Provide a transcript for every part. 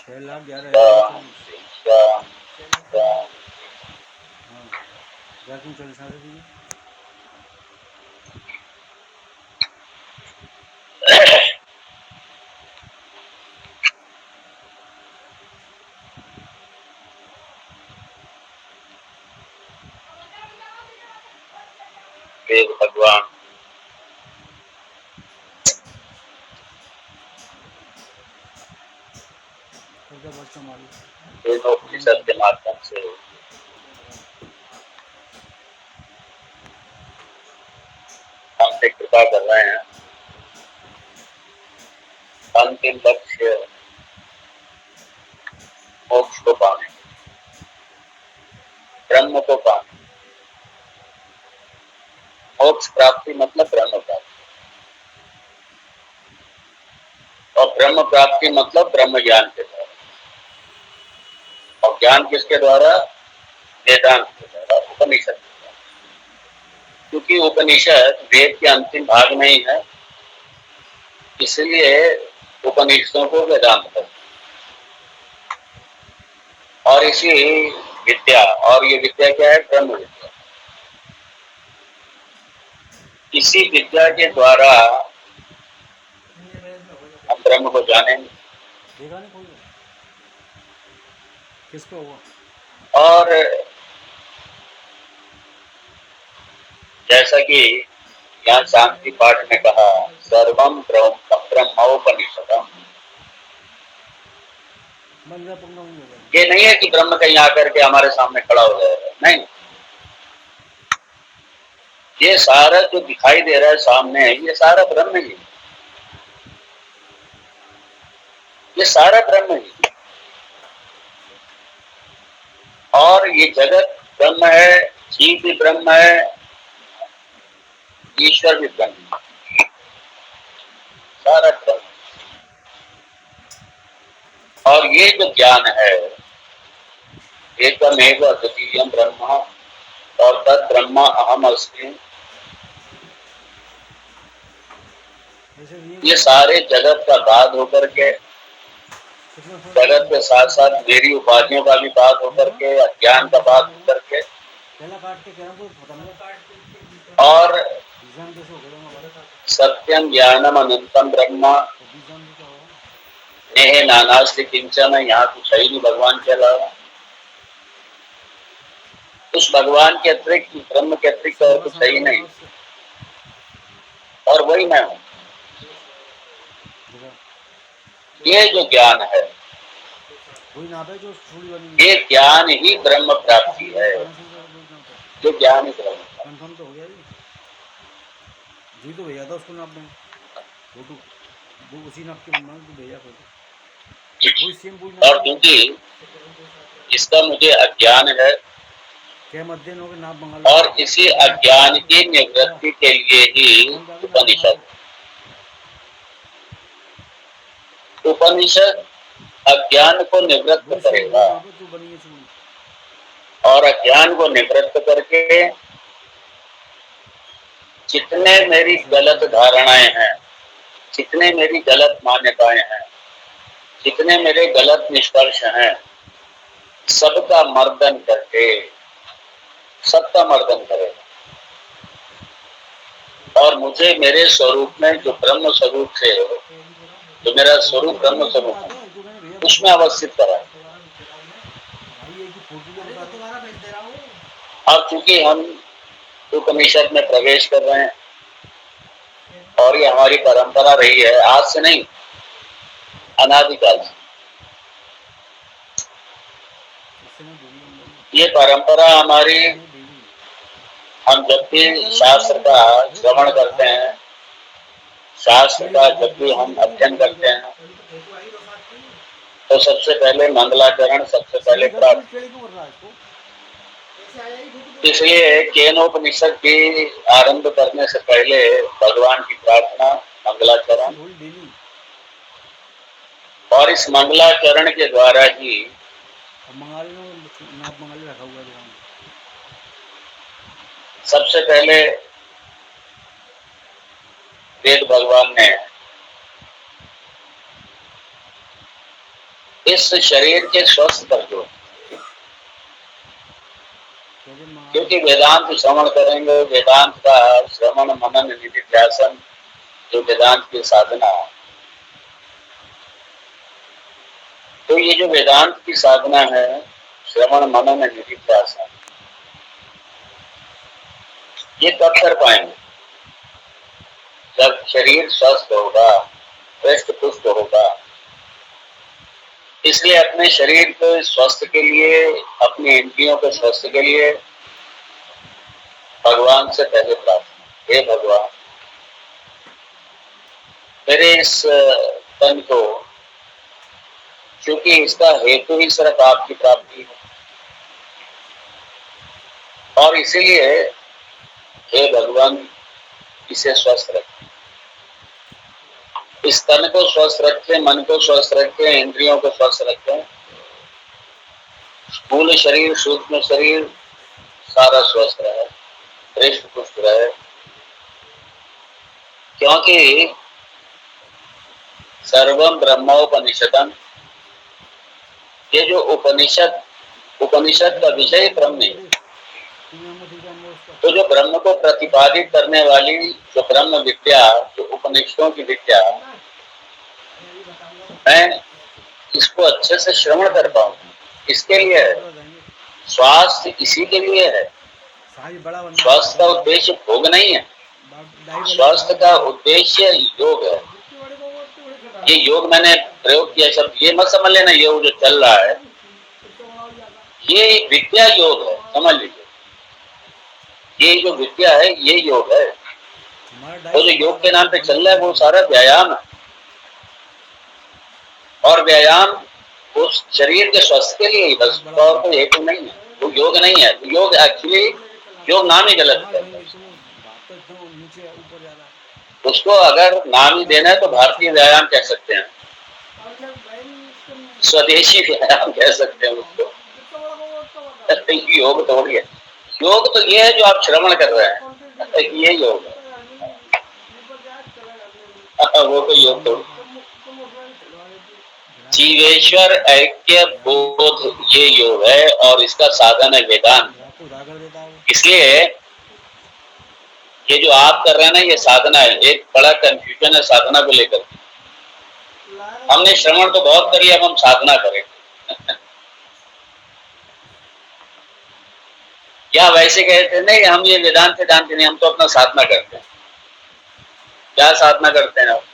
6,11,140। हाँ, जाके चल सारे दिन। वेद भगवान करके बच्चा मारी वेदोपनिषद के माध्यम से हमसे कृपा कर रहे हैं। अंतिम लक्ष्य मोक्ष को पाने, ब्रह्म को पाने। मोक्ष प्राप्ति मतलब ब्रह्म प्राप्ति, और ब्रह्म प्राप्ति मतलब ब्रह्म ज्ञान के द्वारा। और ज्ञान किसके द्वारा? वेदांत के द्वारा, उपनिषद के द्वारा। क्योंकि उपनिषद वेद के अंतिम भाग में ही है, इसलिए उपनिषदों को वेदांत कहते हैं। और इसी विद्या, और ये विद्या क्या है? ब्रह्म विद्या। इसी विद्या के द्वारा हम ब्रह्म को जानेंगे। देखा नहीं कोई किसको हुआ? और जैसा कि यहाँ शांति पाठ में कहा, सर्वम ब्रह्मोपनिषदम। बंदा पंगा नहीं होगा। ये नहीं है कि ब्रह्म कहीं आकर के हमारे सामने खड़ा हो जाएगा, नहीं। ये सारा जो दिखाई दे रहा है सामने, ये सारा ब्रह्म ही, ये सारा ब्रह्म ही। और ये जगत ब्रह्म है, जीव भी ब्रह्म है, ईश्वर भी ब्रह्म है, सारा ब्रह्म। और ये जो ज्ञान है, एकमेव अद्वितीयम् ब्रह्म, और तद ब्रह्म अहम अस्मि, ये सारे जगत का बात होकर के, जगत के साथ साथ मेरी उपाधियों का भी बात होकर के, अज्ञान का बात होकर के, और सत्यम ज्ञानम अनंतम ब्रह्म नेह नानास्ति किंचन, यहाँ कुछ है ही नहीं भगवान के अलावा। उस भगवान के अतिरिक्त, ब्रह्म के अतिरिक्त और कुछ है ही नहीं, और वही मैं हूँ। ये जो ज्ञान है, ये ज्ञान ही ब्रह्म प्राप्ति है। ये ज्ञान ही ब्रह्म कंफर्म तो हो गया जी तो भेजा था उसको नाप में फोटो, वो उसी नाप के तो भेजा फोटो, वही सेम वही। और क्योंकि इसका मुझे अज्ञान है, क्या मध्य हो नाप मंगा, और इसी अज्ञान की निवृत्ति के लिए ही उपनिषद। उपनिषद अज्ञान को निवृत्त करेगा, और अज्ञान को निवृत्त करके जितने मेरी गलत धारणाएं हैं, जितने मेरी गलत मान्यताएं हैं, जितने मेरे गलत निष्कर्ष हैं, सबका मर्दन करके, सबका मर्दन करेगा। और मुझे मेरे स्वरूप में, जो ब्रह्म स्वरूप से, जो मेरा स्वरूप ब्रह्म स्वरूप है, उसमें अवस्थित करा। अब चूंकि हम उपनिषद में प्रवेश कर रहे हैं, और ये हमारी परंपरा रही है, आज से नहीं, अनादिकाल से ये परंपरा हमारी। हम जब भी शास्त्र का श्रवण करते हैं, शास्त्र का जब भी हम अध्ययन करते हैं, तो सबसे पहले मंगलाचरण सबसे पहले प्राप्त। इसलिए केनोपनिषद की आरंभ करने से पहले भगवान की प्रार्थना, मंगलाचरण, और इस मंगलाचरण के द्वारा ही सबसे पहले वेद भगवान ने इस शरीर के स्वस्थ कर दो, क्योंकि वेदांत श्रवण करेंगे, वेदांत का श्रवण मनन निधिध्यासन जो वेदांत की साधना है, तो ये जो वेदांत की साधना है श्रवण मनन निधिध्यासन, ये कब कर पाएंगे? जब शरीर स्वस्थ होगा, हृष्ट पुष्ट होगा। इसलिए अपने शरीर के स्वास्थ्य के लिए, अपनी इंद्रियों के स्वास्थ्य के लिए भगवान से पहले प्रार्थना, हे भगवान मेरे इस तन को, क्योंकि इसका हेतु ही सिर्फ आपकी प्राप्ति है, और इसीलिए हे भगवान इसे स्वस्थ रखें, इस तन को स्वस्थ रखें, मन को स्वस्थ रखें, इंद्रियों को स्वस्थ रखें, स्थूल शरीर सूक्ष्म शरीर सारा स्वस्थ रहे, हृष्ट पुष्ट रहे। क्योंकि सर्वम ब्रह्मोपनिषदम, ये जो उपनिषद का विषय ब्रह्म है, तो जो ब्रह्म को प्रतिपादित करने वाली जो ब्रह्म विद्या, जो उपनिषदों की विद्या, मैं इसको अच्छे से श्रवण कर पाऊं, इसके लिए है। स्वास्थ्य इसी के लिए है। स्वास्थ्य का उद्देश्य भोग नहीं है, स्वास्थ्य का उद्देश्य योग है। ये योग मैंने प्रयोग किया शब्द, ये मत समझ लेना ये जो चल रहा है ये विद्या योग है, समझ लीजिए। ये जो विद्या है ये योग है। वो जो योग के नाम पे चल रहा है वो सारा व्यायाम है, और व्यायाम उस शरीर के स्वास्थ्य के लिए ही बस, और कोई हेतु नहीं है। वो योग नहीं है। योग एक्चुअली, योग नाम ही गलत है। उसको अगर नाम ही देना है तो भारतीय व्यायाम कह सकते हैं, स्वदेशी व्यायाम कह सकते हैं उसको। योग थोड़ी है। योग तो ये है जो आप श्रवण कर रहे हैं, ये योग है। वो तो योग थोड़ी। जीवेश्वर ऐक्य बोध ये योग है, और इसका साधन है वेदांत। इसलिए ये जो आप कर रहे हैं ना, ये साधना है। एक बड़ा कंफ्यूजन है साधना को लेकर। हमने श्रवण तो बहुत करी, अब हम साधना करें। या वैसे कहते हैं नहीं, हम ये वेदांत जानते नहीं, हम तो अपना साधना करते हैं। क्या साधना करते हैं आप?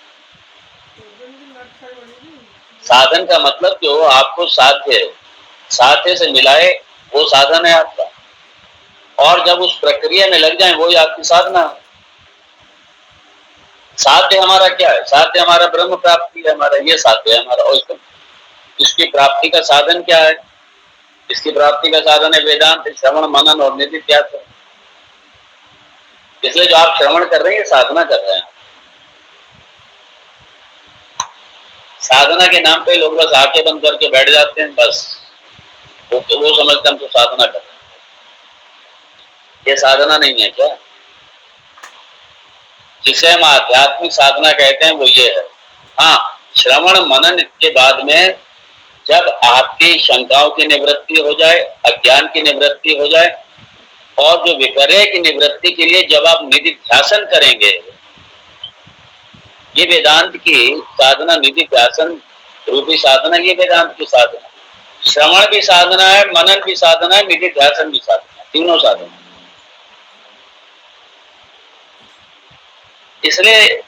साधन का मतलब जो आपको साध्य से मिलाए वो साधन है आपका, और जब उस प्रक्रिया में लग जाए वही आपकी साधना है। साध्य हमारा क्या है? साध्य हमारा ब्रह्म प्राप्ति है, हमारा ये साध्य है हमारा। और इसकी प्राप्ति का साधन क्या है? इसकी प्राप्ति का साधन है वेदांत, श्रवण मनन और निधिध्यासन। इसलिए जो आप श्रवण कर रहे हैं साधना कर रहे हैं। साधना के नाम पे लोग बस आंखें बंद करके बैठ जाते हैं, बस वो समझते हम तो साधना कर रहे हैं। ये साधना नहीं है क्या? जिसे हम आध्यात्मिक साधना कहते हैं वो ये है। हाँ, श्रवण मनन के बाद में जब आपकी शंकाओं की निवृत्ति हो जाए, अज्ञान की निवृत्ति हो जाए, और जो विपर्य की निवृत्ति के लिए जब आप निधिध्यासन करेंगे, ये वेदांत की साधना, निधिध्यासन रूपी साधना, ये वेदांत की साधना। श्रवण भी साधना है, मनन भी साधना है, निधिध्यासन भी साधना है, तीनों साधना। इसलिए,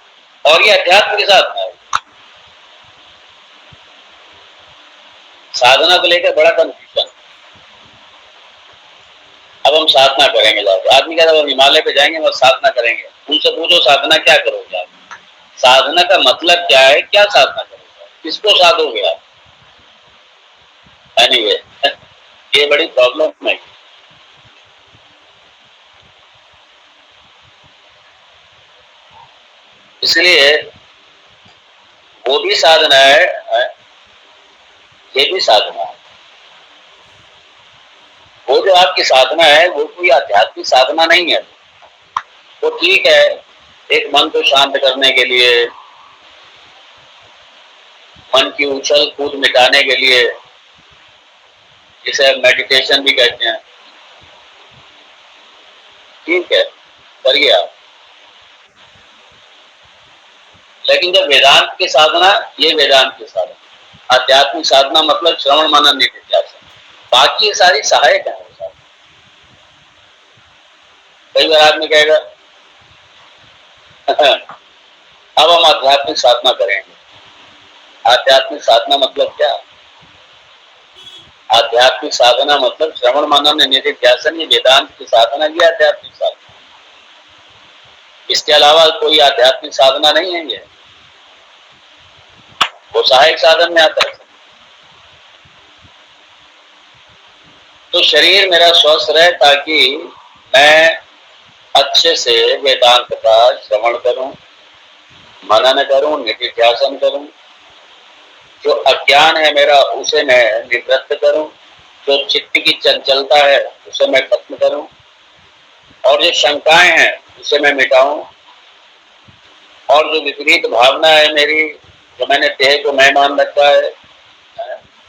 और ये अध्यात्म की साधना है। साधना को लेकर बड़ा कंफ्यूजन। अब हम साधना करेंगे जाके। आदमी कहता है हम हिमालय पे जाएंगे और साधना करेंगे। उनसे पूछो साधना क्या करोगे आप? साधना का मतलब क्या है? क्या साधना करोगे? किसको साधोगे आप? एनीवे, ये बड़ी प्रॉब्लम है। इसलिए वो भी साधना है, ये भी साधना है। वो जो आपकी साधना है वो कोई आध्यात्मिक साधना नहीं है। वो ठीक है, एक मन को शांत करने के लिए, मन की उछल कूद मिटाने के लिए, जिसे मेडिटेशन भी कहते हैं, ठीक है, करिए आप। लेकिन जब वेदांत की साधना, ये वेदांत की साधना, आध्यात्मिक साधना मतलब श्रवण मनन निधिध्यासन, बाकी ये सारी सहायक है। कई बार आदमी कहेगा अब हम आध्यात्मिक साधना करेंगे। आध्यात्मिक साधना मतलब क्या? आध्यात्मिक साधना मतलब श्रवण मनन निधिध्यासन, ये वेदांत की साधना, ये आध्यात्मिक साधना। इसके अलावा कोई आध्यात्मिक साधना नहीं है। ये वो सहायक साधन में आता है। तो शरीर मेरा स्वस्थ रहे ताकि मैं अच्छे से वेदांत का श्रवण करूं, मनन करूं, निधिध्यासन करूं, जो अज्ञान है मेरा उसे मैं निवृत्त करूं, जो चित्त की चंचलता है उसे मैं खत्म करूं, और जो शंकाएं हैं उसे मैं मिटाऊं, और जो विपरीत भावना है मेरी, जो मैंने देह को मैं मान रखा है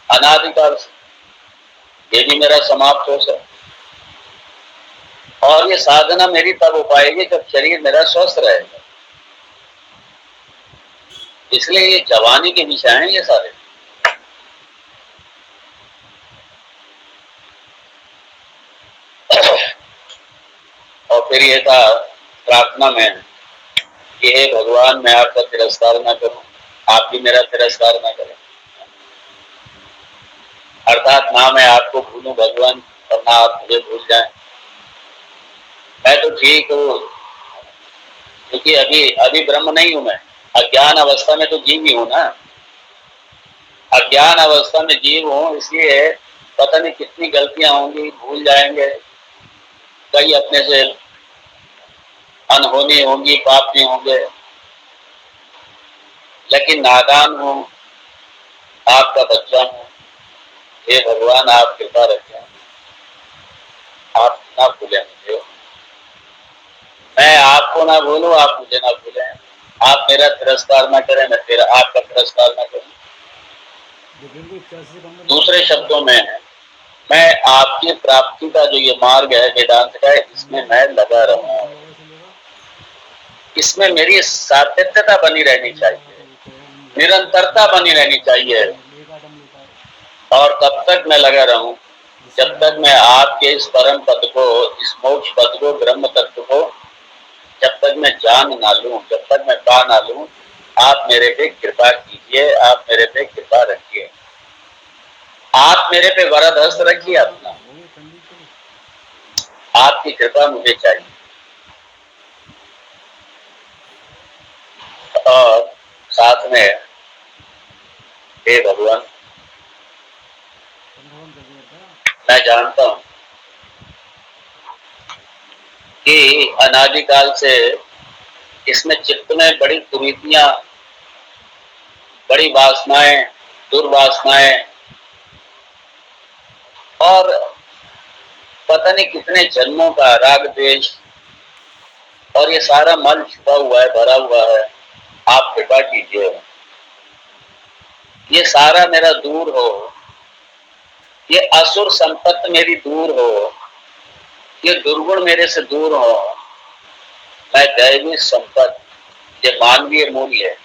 अनादिकाल से, ये भी मेरा समाप्त हो सके। और ये साधना मेरी तब हो पाएगी जब शरीर मेरा स्वस्थ रहेगा। इसलिए ये जवानी के विषय हैं ये सारे। और फिर ये था प्रार्थना में कि हे भगवान, मैं आपका तिरस्कार न करूं, आप भी मेरा तिरस्कार न करें। अर्थात ना मैं आपको भूलूं भगवान, और ना आप मुझे भूल जाएं। मैं तो ठीक हूँ, क्योंकि अभी अभी ब्रह्म नहीं हूं मैं, अज्ञान अवस्था में तो जीव ही हूं ना। अज्ञान अवस्था में जीव हूं, इसलिए पता नहीं कितनी गलतियां होंगी, भूल जाएंगे, कई अपने से अनहोनी होंगी, पाप नहीं होंगे। लेकिन नादान हूं, आपका बच्चा हूं। हे भगवान, आप कृपा रखें, आप ना भूलें मुझे, मैं आपको ना भूलूं, आप मुझे ना भूलें। आप मेरा तिरस्कार ना करें, मैं तेरा आपका तिरस्कार ना करूं। दूसरे शब्दों में मैं आपकी प्राप्ति का जो ये मार्ग है वेदांत का, इसमें मैं लगा रहूं, इसमें मेरी सातत्यता बनी रहनी चाहिए, निरंतरता बनी रहनी चाहिए। और तब तक मैं लगा रहूं जब तक मैं आपके इस परम पद को, इस मोक्ष पद को, ब्रह्म तत्व को जब तक मैं जान ना लूं, जब तक मैं पा ना लूं। आप मेरे पे कृपा कीजिए, आप मेरे पे कृपा रखिए, आप मेरे पे वरद हस्त रखिए अपना। आपकी कृपा मुझे चाहिए। और साथ में हे भगवान, मैं जानता हूं कि अनादिकाल से इसमें चित्त में बड़ी कुरीतियां, बड़ी वासनाएं, दुर्वासनाएं, और पता नहीं कितने जन्मों का राग द्वेष, और ये सारा मल छुपा हुआ है, भरा हुआ है। आप कृपा कीजिए, ये सारा मेरा दूर हो, ये असुर संपत्ति मेरी दूर हो, ये दुर्गुण मेरे से दूर हो। मैं दैवीय संपत्ति, ये मानवीय मूल्य,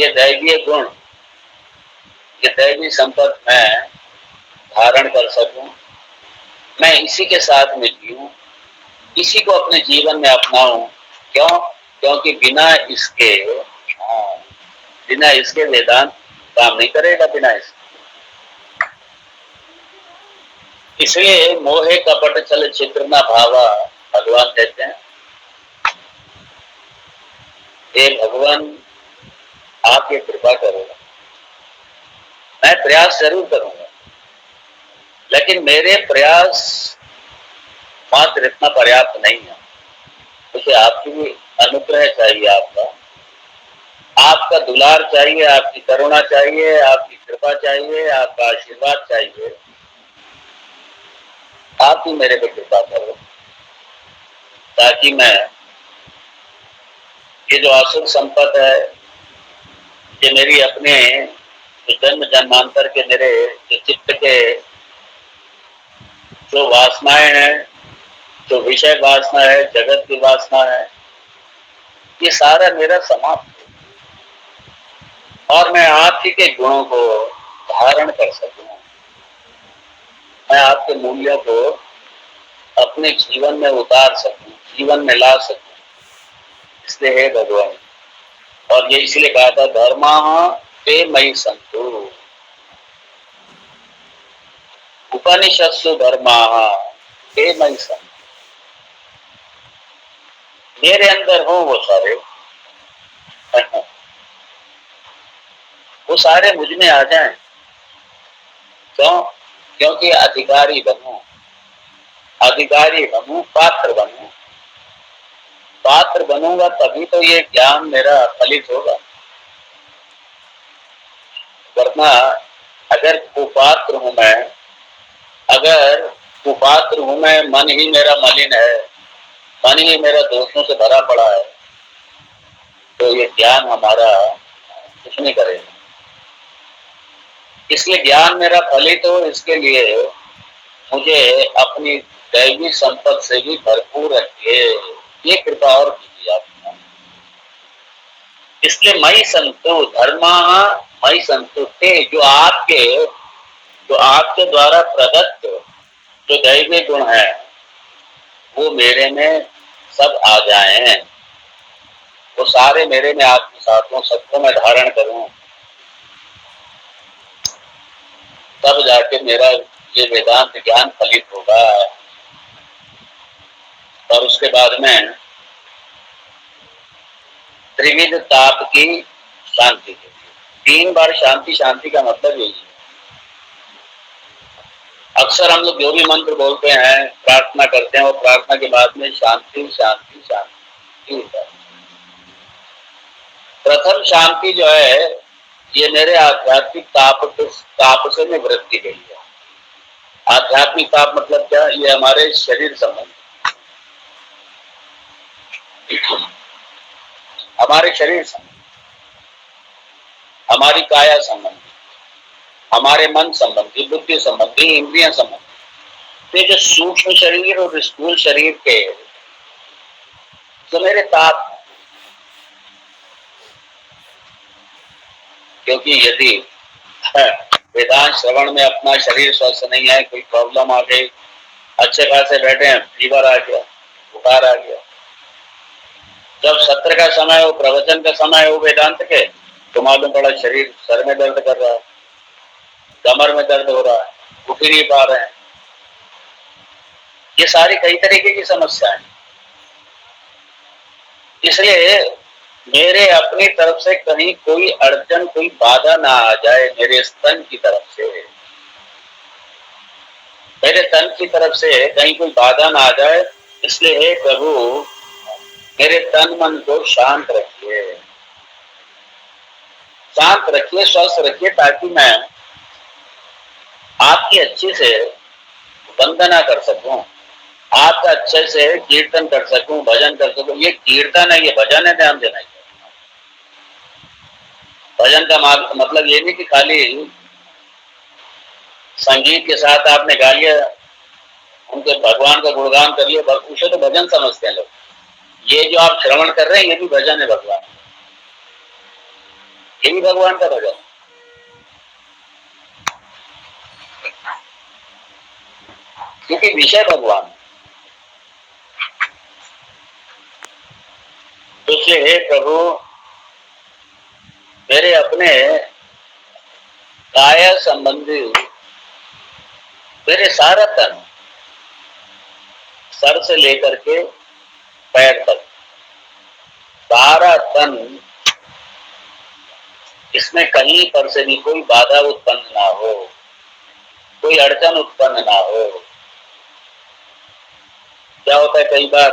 ये दैवीय गुण, ये दैवीय संपत्ति मैं धारण कर सकूं, मैं इसी के साथ में जीऊं, इसी को अपने जीवन में अपनाऊं। क्यों? क्योंकि बिना इसके वेदांत काम नहीं करेगा। बिना इसके, इसलिए मोहे कपट चल चित्र न भावा, भगवान कहते हैं हे भगवान, आप ये कृपा करो। मैं प्रयास जरूर करूंगा, लेकिन मेरे प्रयास मात्र इतना पर्याप्त नहीं है। मुझे आपकी भी अनुग्रह चाहिए, आपका दुलार चाहिए, आपकी करुणा चाहिए, आपकी कृपा चाहिए, आपका आशीर्वाद चाहिए। आप भी मेरे पे कृपा करो ताकि मैं ये जो असुर संपत्ति है, ये मेरी अपने जो जन्म जन्मांतर के मेरे जो चित्त के जो वासनाएं हैं, जो विषय वासना है, जगत की वासना है, ये सारा मेरा समाप्त हो और मैं आप ही के गुणों को धारण कर सकूं, मैं आपके मूल्यों को अपने जीवन में उतार सकूं, जीवन में ला सकूं। इसलिए हे भगवान, और ये इसलिए कहा था धर्मा ते मयि संतु, उपनिषत्सु धर्मा ते मयि संतु। मेरे अंदर हो वो सारे वो सारे मुझ में आ जाएं। क्यों? क्योंकि अधिकारी बनूं, अधिकारी बनूं, पात्र बनूं। पात्र बनूंगा तभी तो ये ज्ञान मेरा फलित होगा, वरना अगर कुपात्र हूं मैं, अगर कुपात्र हूं मैं, मन ही मेरा मलिन है, मन ही मेरा दोषों से भरा पड़ा है, तो ये ज्ञान हमारा कुछ नहीं करेगा। इसलिए ज्ञान मेरा फलित हो, इसके लिए मुझे अपनी दैवी संपत्ति से भी भरपूर रखिए, ये कृपा और कीजिए आप। इसलिए मयि संतु धर्मा मयि संतु ते, जो आपके द्वारा प्रदत्त जो दैवी गुण है वो मेरे में सब आ जाएं, वो सारे मेरे में आत्मसात हों, सबको मैं धारण करूं, तब जाके मेरा ये वेदांत ज्ञान फलित होगा। और उसके बाद में त्रिविध ताप की शांति के लिए 3 बार शांति, शांति का मतलब यही है। अक्सर हम लोग जो भी मंत्र बोलते हैं, प्रार्थना करते हैं, और प्रार्थना के बाद में शांति शांति शांति होता है। प्रथम शांति जो है ये मेरे आध्यात्मिक ताप से निवृत्ति गई है। आध्यात्मिक ताप मतलब क्या? ये हमारे शरीर संबंधी, हमारे शरीर संबंधी, हमारी काया संबंधी, हमारे मन संबंधी, बुद्धि संबंधी, इंद्रिय संबंधी, ये जो सूक्ष्म शरीर और स्थूल शरीर के जो मेरे ताप, क्योंकि यदि वेदांत श्रवण में अपना शरीर स्वस्थ नहीं है, कोई प्रॉब्लम आ गई, अच्छे खासे बैठे हैं, फीवर आ गया, बुखार आ गया, जब सत्र का समय हो, प्रवचन का समय हो वेदांत के, तो मालूम पड़ा शरीर, सर में दर्द कर रहा है, कमर में दर्द हो रहा है, उठ नहीं पा रहे हैं। ये सारी कई तरीके की समस्याएं। इसलिए मेरे अपनी तरफ से कहीं कोई अड़चन, कोई बाधा ना आ जाए, मेरे तन की तरफ से, मेरे तन की तरफ से कहीं कोई बाधा ना आ जाए। इसलिए हे प्रभु, मेरे तन मन को शांत रखिए, शांत रखिए, स्वस्थ रखिए, ताकि मैं आपकी अच्छे से वंदना कर सकूं, आपका अच्छे से कीर्तन कर सकूं, भजन कर सकूं। ये कीर्तन है, ये भजन है, ध्यान देना। भजन का मतलब ये नहीं कि खाली संगीत के साथ आपने गा लिया, उनके भगवान का गुणगान कर लिया, उसे तो भजन समझते हैं लोग। ये जो आप श्रवण कर रहे हैं ये भी भजन है भगवान, ये भी भगवान का भजन, क्योंकि विषय भगवान। तो हे प्रभु, मेरे अपने काया संबंधी मेरे सारा तन, सर से लेकर के पैर तक, सारा तन, इसमें कहीं पर से भी कोई बाधा उत्पन्न ना हो, कोई अड़चन उत्पन्न ना हो। क्या होता है कई बार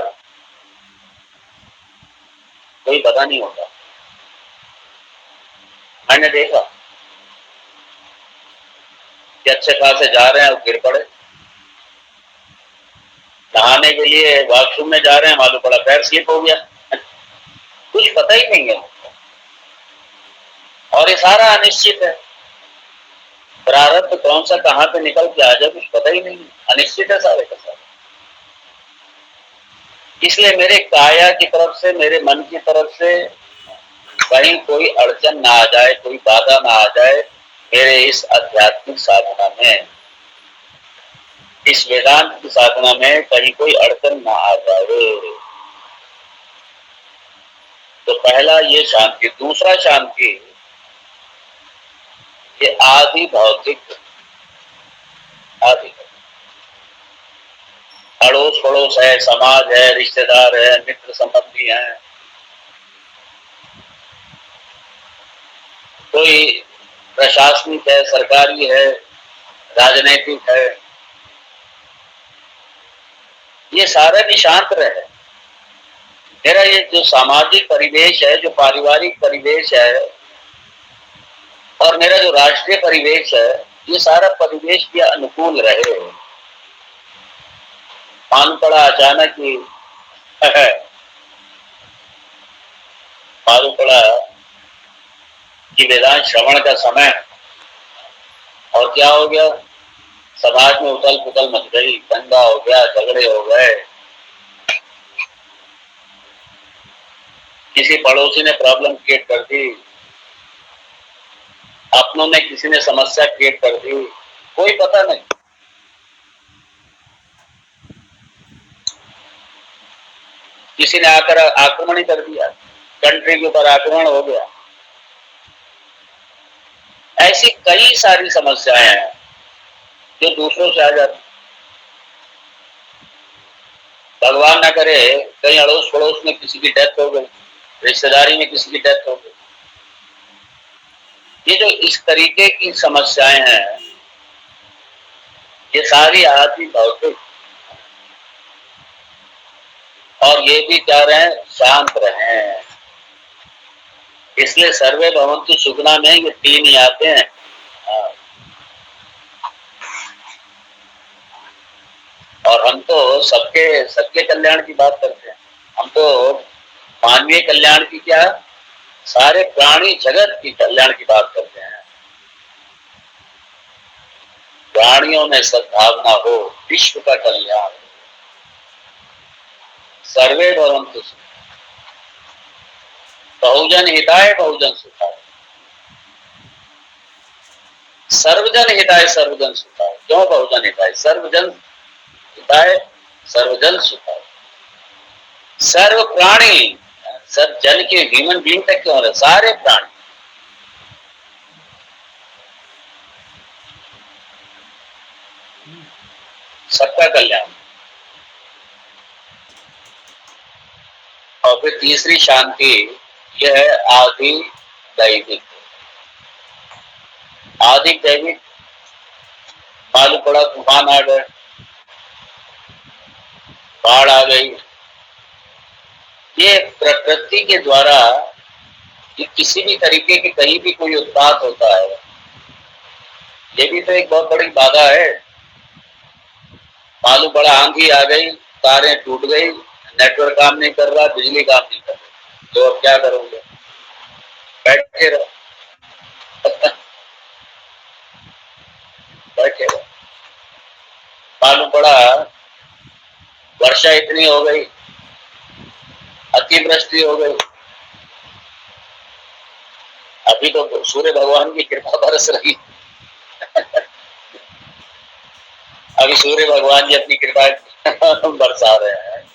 कोई पता नहीं होता, मैंने देखा कि अच्छे खासे जा रहे हैं और गिर पड़े, नहाने के लिए वॉशरूम में जा रहे हैं, मालूम पड़ा पैर स्लिप हो गया, कुछ पता ही नहीं है। और ये सारा अनिश्चित है। प्रारब्ध कौन सा कहाँ पे निकल के आ जाए कुछ पता ही नहीं, अनिश्चित है सारे का सारा। इसलिए मेरे काया की तरफ से, मेरे मन की तरफ से कहीं कोई अड़चन ना आ जाए, कोई बाधा ना आ जाए मेरे इस आध्यात्मिक साधना में, इस वेदांत की साधना में कहीं कोई अड़चन ना आ जाए। तो पहला ये शांति। दूसरा शांति, ये आदि भौतिक, आदि अड़ोस पड़ोस है, समाज है, रिश्तेदार है, मित्र संबंधी हैं, कोई प्रशासनिक है, सरकारी है, राजनीतिक है, ये सारा भी शांत रहे। मेरा ये जो सामाजिक परिवेश है, जो पारिवारिक परिवेश है और मेरा जो राष्ट्रीय परिवेश है, ये सारा परिवेश भी अनुकूल रहे। मालूम पड़ा अचानक ही मालूम पड़ा कि वेदांत श्रवण का समय है और क्या हो गया, समाज में उथल पुथल मच गई, दंगा हो गया, झगड़े हो गए, किसी पड़ोसी ने प्रॉब्लम क्रिएट कर दी, अपनों ने किसी ने समस्या क्रिएट कर दी, कोई पता नहीं। किसी ने आकर आक्रमण ही कर दिया, कंट्री के ऊपर आक्रमण हो गया। ऐसी कई सारी समस्याएं हैं जो दूसरों से आ जाती। भगवान न करे कहीं अड़ोस पड़ोस में किसी की डेथ हो गई, रिश्तेदारी में किसी की डेथ हो गई। ये जो इस तरीके की समस्याएं हैं, ये सारी आदि भौतिक, और ये भी चाह रहे हैं शांत रहें। इसलिए सर्वे भवन्तु सुखिनः में ये तीन ही आते हैं। और हम तो सबके सबके कल्याण की बात करते हैं। हम तो मानवीय कल्याण की क्या, सारे प्राणी जगत की कल्याण की बात करते हैं। प्राणियों में सद्भावना हो, विश्व का कल्याण। सर्वे भवन्तु बहुजन हिताय बहुजन सुखाय, सर्वजन हिताय सर्वजन सुखाय। क्यों बहुजन हिताय? सर्वजन हिताय सर्वजन सुखाय। सर्व प्राणी, सब जन के, ह्यूमन बीइंग तक क्यों रहे, सारे प्राणी, सबका कल्याण। और फिर तीसरी शांति यह है आदि दैविक। आदि दैविक, मालूम पड़ा तूफान आ गए, बाढ़ आ गई, ये प्रकृति के द्वारा ये किसी भी तरीके के कहीं भी कोई उत्पात होता है, ये भी तो एक बहुत बड़ी बाधा है। मालूम पड़ा आंधी आ गई, तारें टूट गई, नेटवर्क काम नहीं कर रहा, बिजली काम नहीं कर रही, तो अब क्या करोगे? बैठे रहो बैठे रहो। मालूम पड़ा वर्षा इतनी हो गई, अतिवृष्टि हो गई, अभी तो सूर्य भगवान की कृपा बरस रही अभी सूर्य भगवान जी अपनी कृपा बरसा रहे हैं।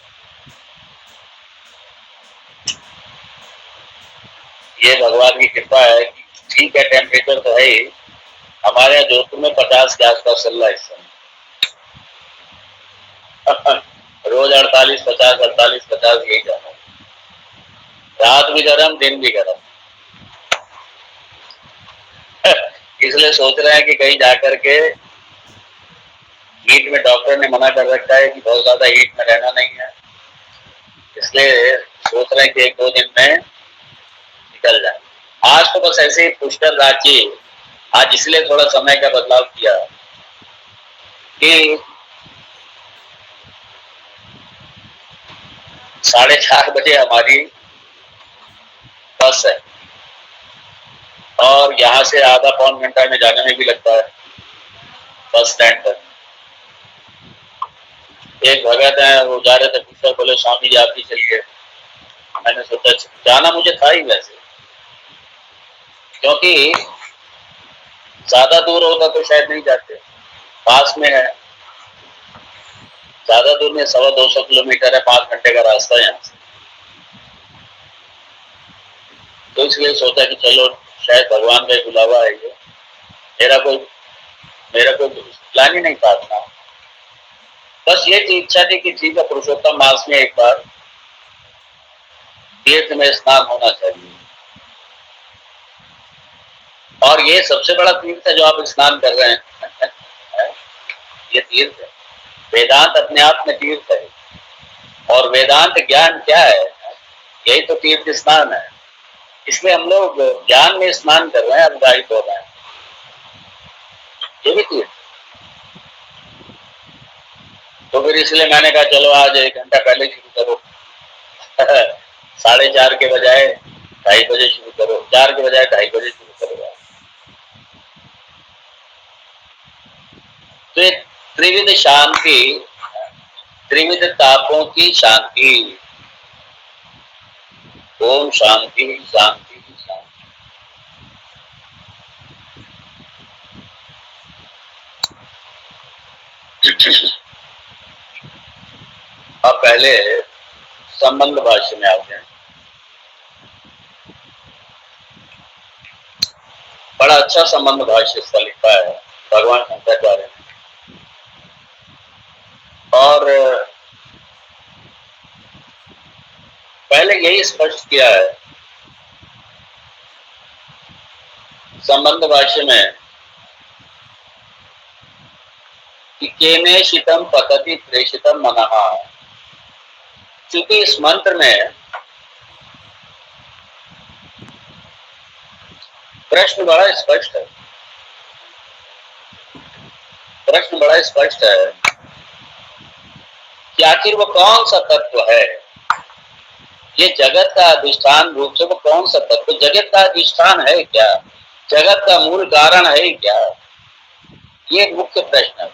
ये भगवान की कृपा है कि ठीक है, टेम्परेचर तो है ही। हमारे यहाँ जोधपुर में 50 के आसपास चल रहा है इस समय रोज 48, 50, 48, 50 यही जा रहा है। रात भी गर्म, दिन भी गर्म इसलिए सोच रहे हैं कि कहीं जाकर के, हीट में डॉक्टर ने मना कर रखा है कि बहुत ज्यादा हीट में रहना नहीं है, इसलिए सोच रहे हैं कि 1-2 दिन में निकल जाए। आज तो बस ऐसे ही पुष्कर रांची, आज इसलिए थोड़ा समय का बदलाव किया कि 4:30 बजे हमारी बस है, और यहाँ से आधा पौन घंटा में जाने में भी लगता है बस स्टैंड तक। एक भगत है, वो जा रहे थे, पूछा, बोले स्वामी जी आप भी चलिए। मैंने सोचा जाना मुझे था ही वैसे, क्योंकि ज्यादा दूर होता तो शायद नहीं जाते, पास में है। ज्यादा दूर में 250 किलोमीटर है, 5 घंटे का रास्ता है यहाँ से। तो इसलिए सोचा कि चलो शायद भगवान का बुलावा है ये। मेरा कोई प्लान ही नहीं था अपना, बस ये थी इच्छा थी कि ठीक है पुरुषोत्तम मास में एक बार तीर्थ में स्नान होना चाहिए। और ये सबसे बड़ा तीर्थ है जो आप स्नान कर रहे हैं ये तीर्थ है। वेदांत अपने आप में तीर्थ है, और वेदांत ज्ञान क्या है, यही तो तीर्थ स्नान है। इसलिए हम लोग ज्ञान में स्नान कर रहे हैं, अवगाहित हो रहे हैं, ये भी तीर्थ। तो फिर इसलिए मैंने कहा चलो आज 1 घंटा पहले शुरू करो 4:30 के बजाय 2:30 बजे शुरू करो, 4 के बजाय 2:30 बजे शुरू करो। तो एक त्रिविध शांति, त्रिविध तापों की शांति। ओम शांति शांति शांति। अब पहले संबंध भाष्य में आते हैं। बड़ा अच्छा संबंध भाष्य इसका लिखा है भगवान शंकराचार्य ने। और पहले यही स्पष्ट किया है संबंध भाष्य में कि केनेशितम पतति प्रेषितम मनः। क्योंकि इस मंत्र में प्रश्न बड़ा स्पष्ट है, प्रश्न बड़ा स्पष्ट है कि आखिर वो कौन सा तत्व है, ये जगत का अधिष्ठान रूप से वो कौन सा तत्व, जगत का अधिष्ठान है क्या, जगत का मूल कारण है क्या, ये मुख्य प्रश्न है।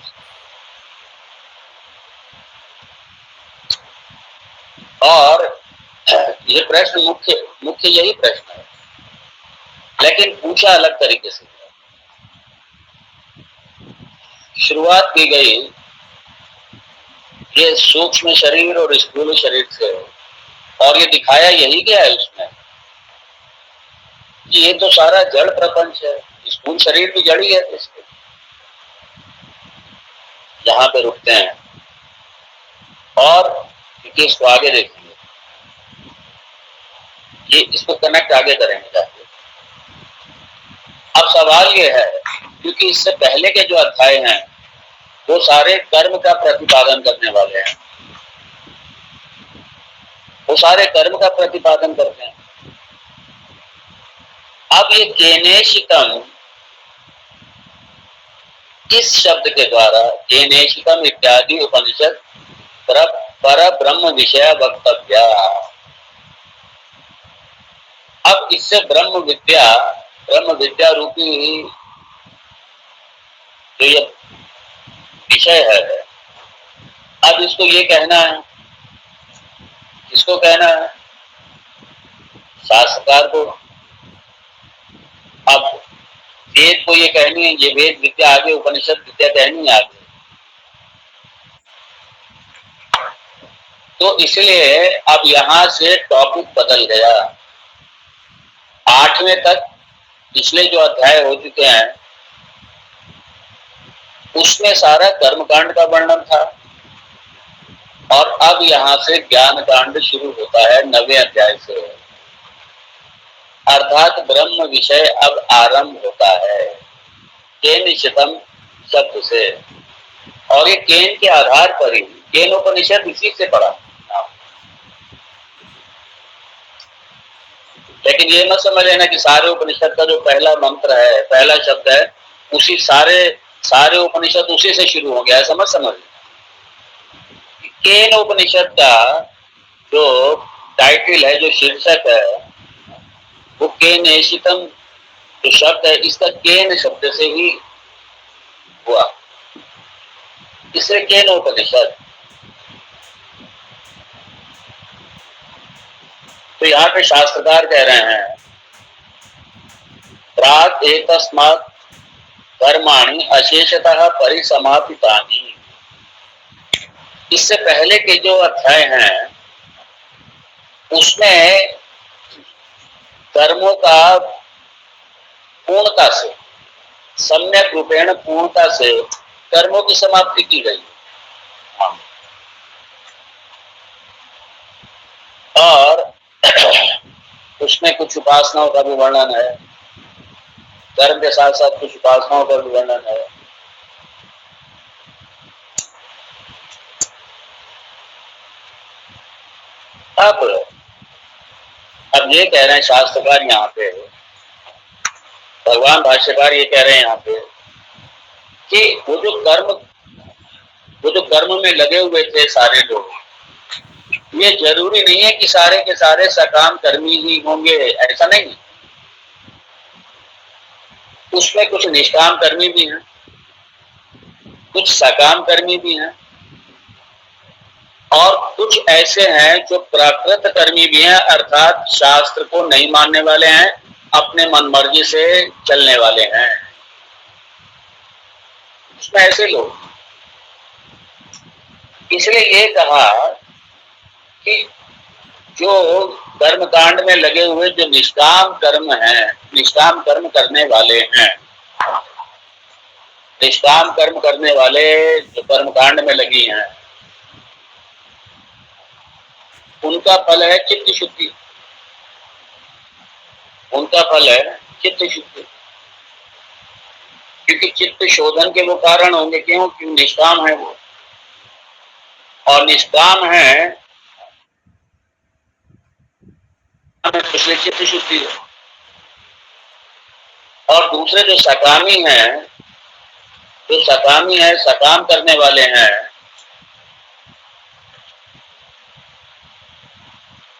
और ये प्रश्न मुख्य यही प्रश्न है, लेकिन पूछा अलग तरीके से। शुरुआत की गई ये सूक्ष्म शरीर और स्थूल शरीर से, और ये दिखाया यही गया है उसमें कि ये तो सारा जड़ प्रपंच है, स्थूल शरीर भी जड़ ही है। इसके यहाँ पे रुकते हैं और इसको आगे देखेंगे, ये इसको कनेक्ट आगे करेंगे जाके। अब सवाल ये है, क्योंकि इससे पहले के जो अध्याय हैं वो सारे कर्म का प्रतिपादन करने वाले हैं, वो सारे कर्म का प्रतिपादन करते हैं। अब ये केनेशितम, इस शब्द के द्वारा केनेशितम इत्यादि उपनिषद पर ब्रह्म विषय वक्तव्य। अब इससे ब्रह्म विद्या रूपी जो ये विषय है, अब इसको ये कहना है, इसको कहना है शास्त्रकार को। अब वेद को ये कहनी है, ये वेद विद्या आगे उपनिषद विद्या कहनी है आगे। तो इसलिए अब यहां से टॉपिक बदल गया। 8वें तक पिछले जो अध्याय हो चुके हैं उसमें सारा कर्मकांड का वर्णन था, और अब यहां से ज्ञान कांड शुरू होता है 9वें अध्याय से, अर्थात ब्रह्म विषय अब आरंभ होता है केनशितम शब्द से। और ये केन के आधार पर ही केनोपनिषद इसी से पढ़ा। लेकिन ये मत समझ लेना कि सारे उपनिषद का जो पहला मंत्र है, पहला शब्द है, उसी सारे उपनिषद उसी से शुरू हो गया है, समझ। केन उपनिषद का जो टाइटल है, जो शीर्षक है, वो केनेशितम जो शब्द है इसका केन शब्द से ही हुआ, इसलिए केनोपनिषद। तो यहाँ पे शास्त्रकार कह रहे हैं प्राग एतस्मात् कर्माणि अशेषतः परिसमापितानि। इससे पहले के जो अध्याय हैं उसमें कर्मों का पूर्णता से, सम्यक रूपेण पूर्णता से कर्मों की समाप्ति की गई। और उसमें कुछ उपासनाओं का भी वर्णन है, कर्म के साथ साथ कुछ उपासनाओं का भी वर्णन है। अब ये कह रहे हैं शास्त्रकार यहाँ पे, भगवान भाष्यकार ये कह रहे हैं यहाँ पे कि वो जो कर्म में लगे हुए थे सारे लोग, ये जरूरी नहीं है कि सारे के सारे सकाम कर्मी ही होंगे, ऐसा नहीं। उसमें कुछ निष्काम कर्मी भी हैं, कुछ सकाम कर्मी भी हैं, और कुछ ऐसे हैं जो प्राकृत कर्मी भी हैं, अर्थात शास्त्र को नहीं मानने वाले हैं, अपने मन मर्जी से चलने वाले हैं। उसमें ऐसे लोग, इसलिए ये कहा कि जो कर्म कांड में लगे हुए जो निष्काम कर्म हैं, निष्काम कर्म करने वाले हैं, निष्काम कर्म करने वाले जो कर्म कांड में लगी हैं, उनका फल है चित्त शुद्धि, उनका फल है चित्त शुद्धि। क्योंकि चित्त शोधन के वो कारण होंगे, क्यों? क्यों निष्काम है वो, और निष्काम है इसलिए चित्त शुद्धि है। और दूसरे जो सकामी हैं, जो सकामी है, सकाम करने वाले हैं,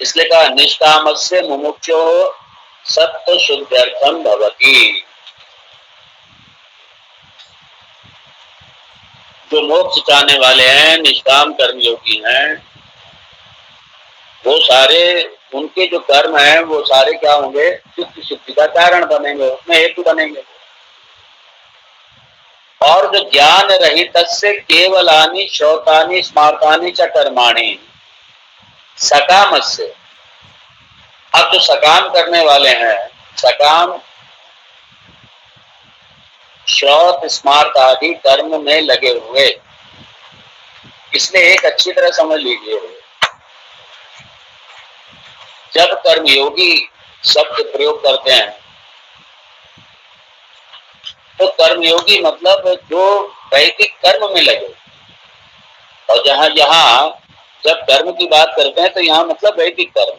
इसलिए कहा निष्कामस्य मुमुक्षो सत्व शुद्ध्यर्थम भवति। जो मोक्ष चाहने वाले हैं, निष्काम कर्मयोगी हैं, वो सारे, उनके जो कर्म हैं वो सारे क्या होंगे? चित्त शुद्धि का कारण बनेंगे, उसमें हेतु बनेंगे। और जो ज्ञान रहित से केवलानि श्रौतानि स्मार्तानि च कर्माणि सकाम से, अब जो सकाम करने वाले हैं, सकाम श्रौत स्मार्त आदि कर्म में लगे हुए, इसलिए एक अच्छी तरह समझ लीजिए, जब कर्मयोगी शब्द प्रयोग करते हैं तो कर्मयोगी मतलब जो वैदिक कर्म में लगे, और जहां जब कर्म की बात करते हैं तो यहाँ मतलब वैदिक कर्म,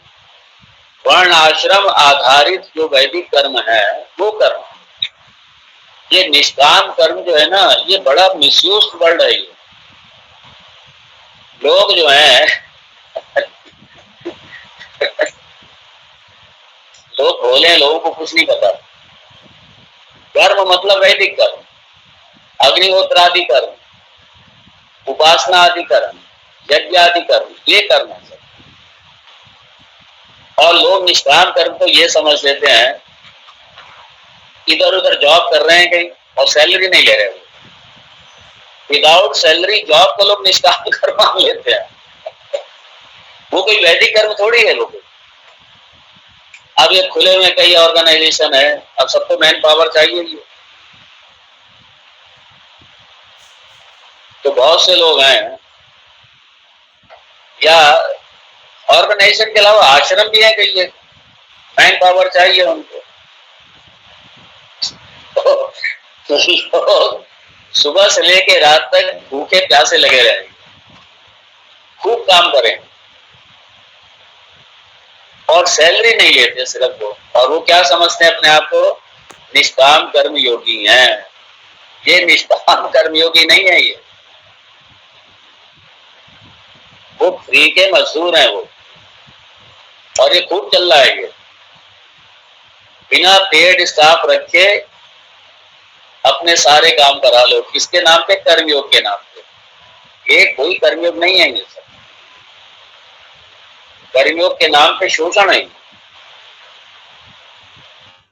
वर्ण आश्रम आधारित जो वैदिक कर्म है वो कर्म। ये निष्काम कर्म जो है ना, ये बड़ा मिसयूज वर्ड है। ये लोग जो हैं लोग भोले हैं, लोगों को कुछ नहीं पता। कर्म मतलब वैदिक कर्म, अग्निहोत्र आदि कर्म, उपासना आदि कर्म, यज्ञ आदि कर्म, ये कर्म है सब। और लोग निष्काम कर्म को ये समझ लेते हैं, इधर उधर जॉब कर रहे हैं कहीं और सैलरी नहीं ले रहे, विदाउट सैलरी जॉब को लोग निष्काम कर्म मान लेते हैं। वो कोई वैदिक कर्म थोड़ी है लोग। अब ये खुले में कई ऑर्गेनाइजेशन है, अब सबको मैन पावर चाहिए ही, तो बहुत से लोग हैं, या ऑर्गेनाइजेशन के अलावा आश्रम भी है कई, मैन पावर चाहिए उनको। तो सुबह से लेके रात तक भूखे प्यासे लगे रहेंगे, खूब काम करें, और सैलरी नहीं लेते सिर्फ वो, और वो क्या समझते हैं अपने आप को? निष्काम कर्म योगी हैं। ये निष्काम कर्म योगी नहीं है, ये वो फ्री के मजदूर हैं वो, और ये खूब चल रहा है ये। बिना पेड स्टाफ रखे अपने सारे काम करा लो, किसके नाम पे? कर्मयोग के नाम पे। ये कोई कर्मयोग नहीं है, ये सब कर्मयोग के नाम पे शोषण है।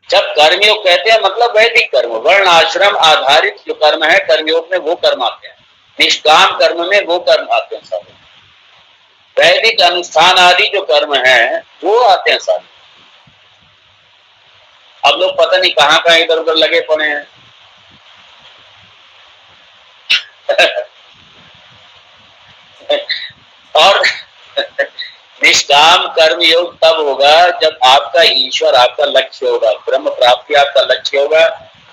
जब कर्मयोग कहते हैं मतलब वैदिक कर्म, वर्ण आश्रम आधारित जो कर्म है कर्मयोग में, वो कर्म आते हैं। निष्काम कर्म में वो कर्म आते हैं सारे। वैदिक अनुष्ठान आदि जो कर्म है वो आते हैं सारे। अब लोग पता नहीं कहाँ कहाँ इधर उधर लगे पड़े हैं। और निष्काम कर्म योग तब होगा जब आपका ईश्वर आपका लक्ष्य होगा, ब्रह्म प्राप्ति आपका लक्ष्य होगा।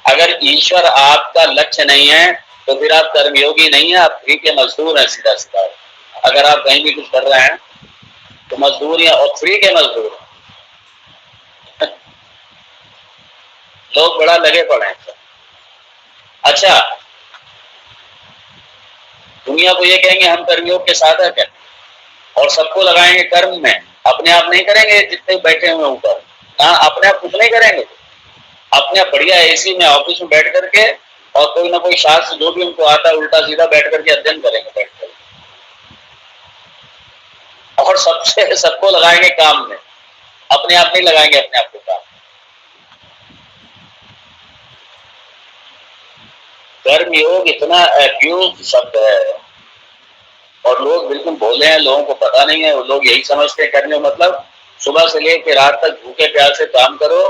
अगर ईश्वर आपका लक्ष्य नहीं है तो फिर आप कर्मयोगी नहीं है, आप फ्री के मजदूर हैं सीधा सीधा। अगर आप कहीं भी कुछ कर रहे हैं तो मजदूर या और फ्री के मजदूर। लोग बड़ा लगे पड़े हैं। अच्छा, दुनिया को ये कहेंगे हम कर्मयोग के साधक हैं और सबको लगाएंगे कर्म में, अपने आप नहीं करेंगे। जितने बैठे हुए ऊपर, हाँ, अपने आप कुछ नहीं करेंगे। अपने आप बढ़िया एसी में ऑफिस में बैठ करके और कोई ना कोई शास्त्र जो भी उनको आता है उल्टा सीधा बैठ करके अध्ययन करेंगे बैठ कर, और सबसे सबको लगाएंगे काम में, अपने आप नहीं लगाएंगे अपने आप को काम। कर्मयोग इतना अब्यूज शब्द है और लोग बिल्कुल भोले हैं, लोगों को पता नहीं है। वो लोग यही समझते हैं करने मतलब सुबह से लेकर रात तक भूखे प्यासे काम करो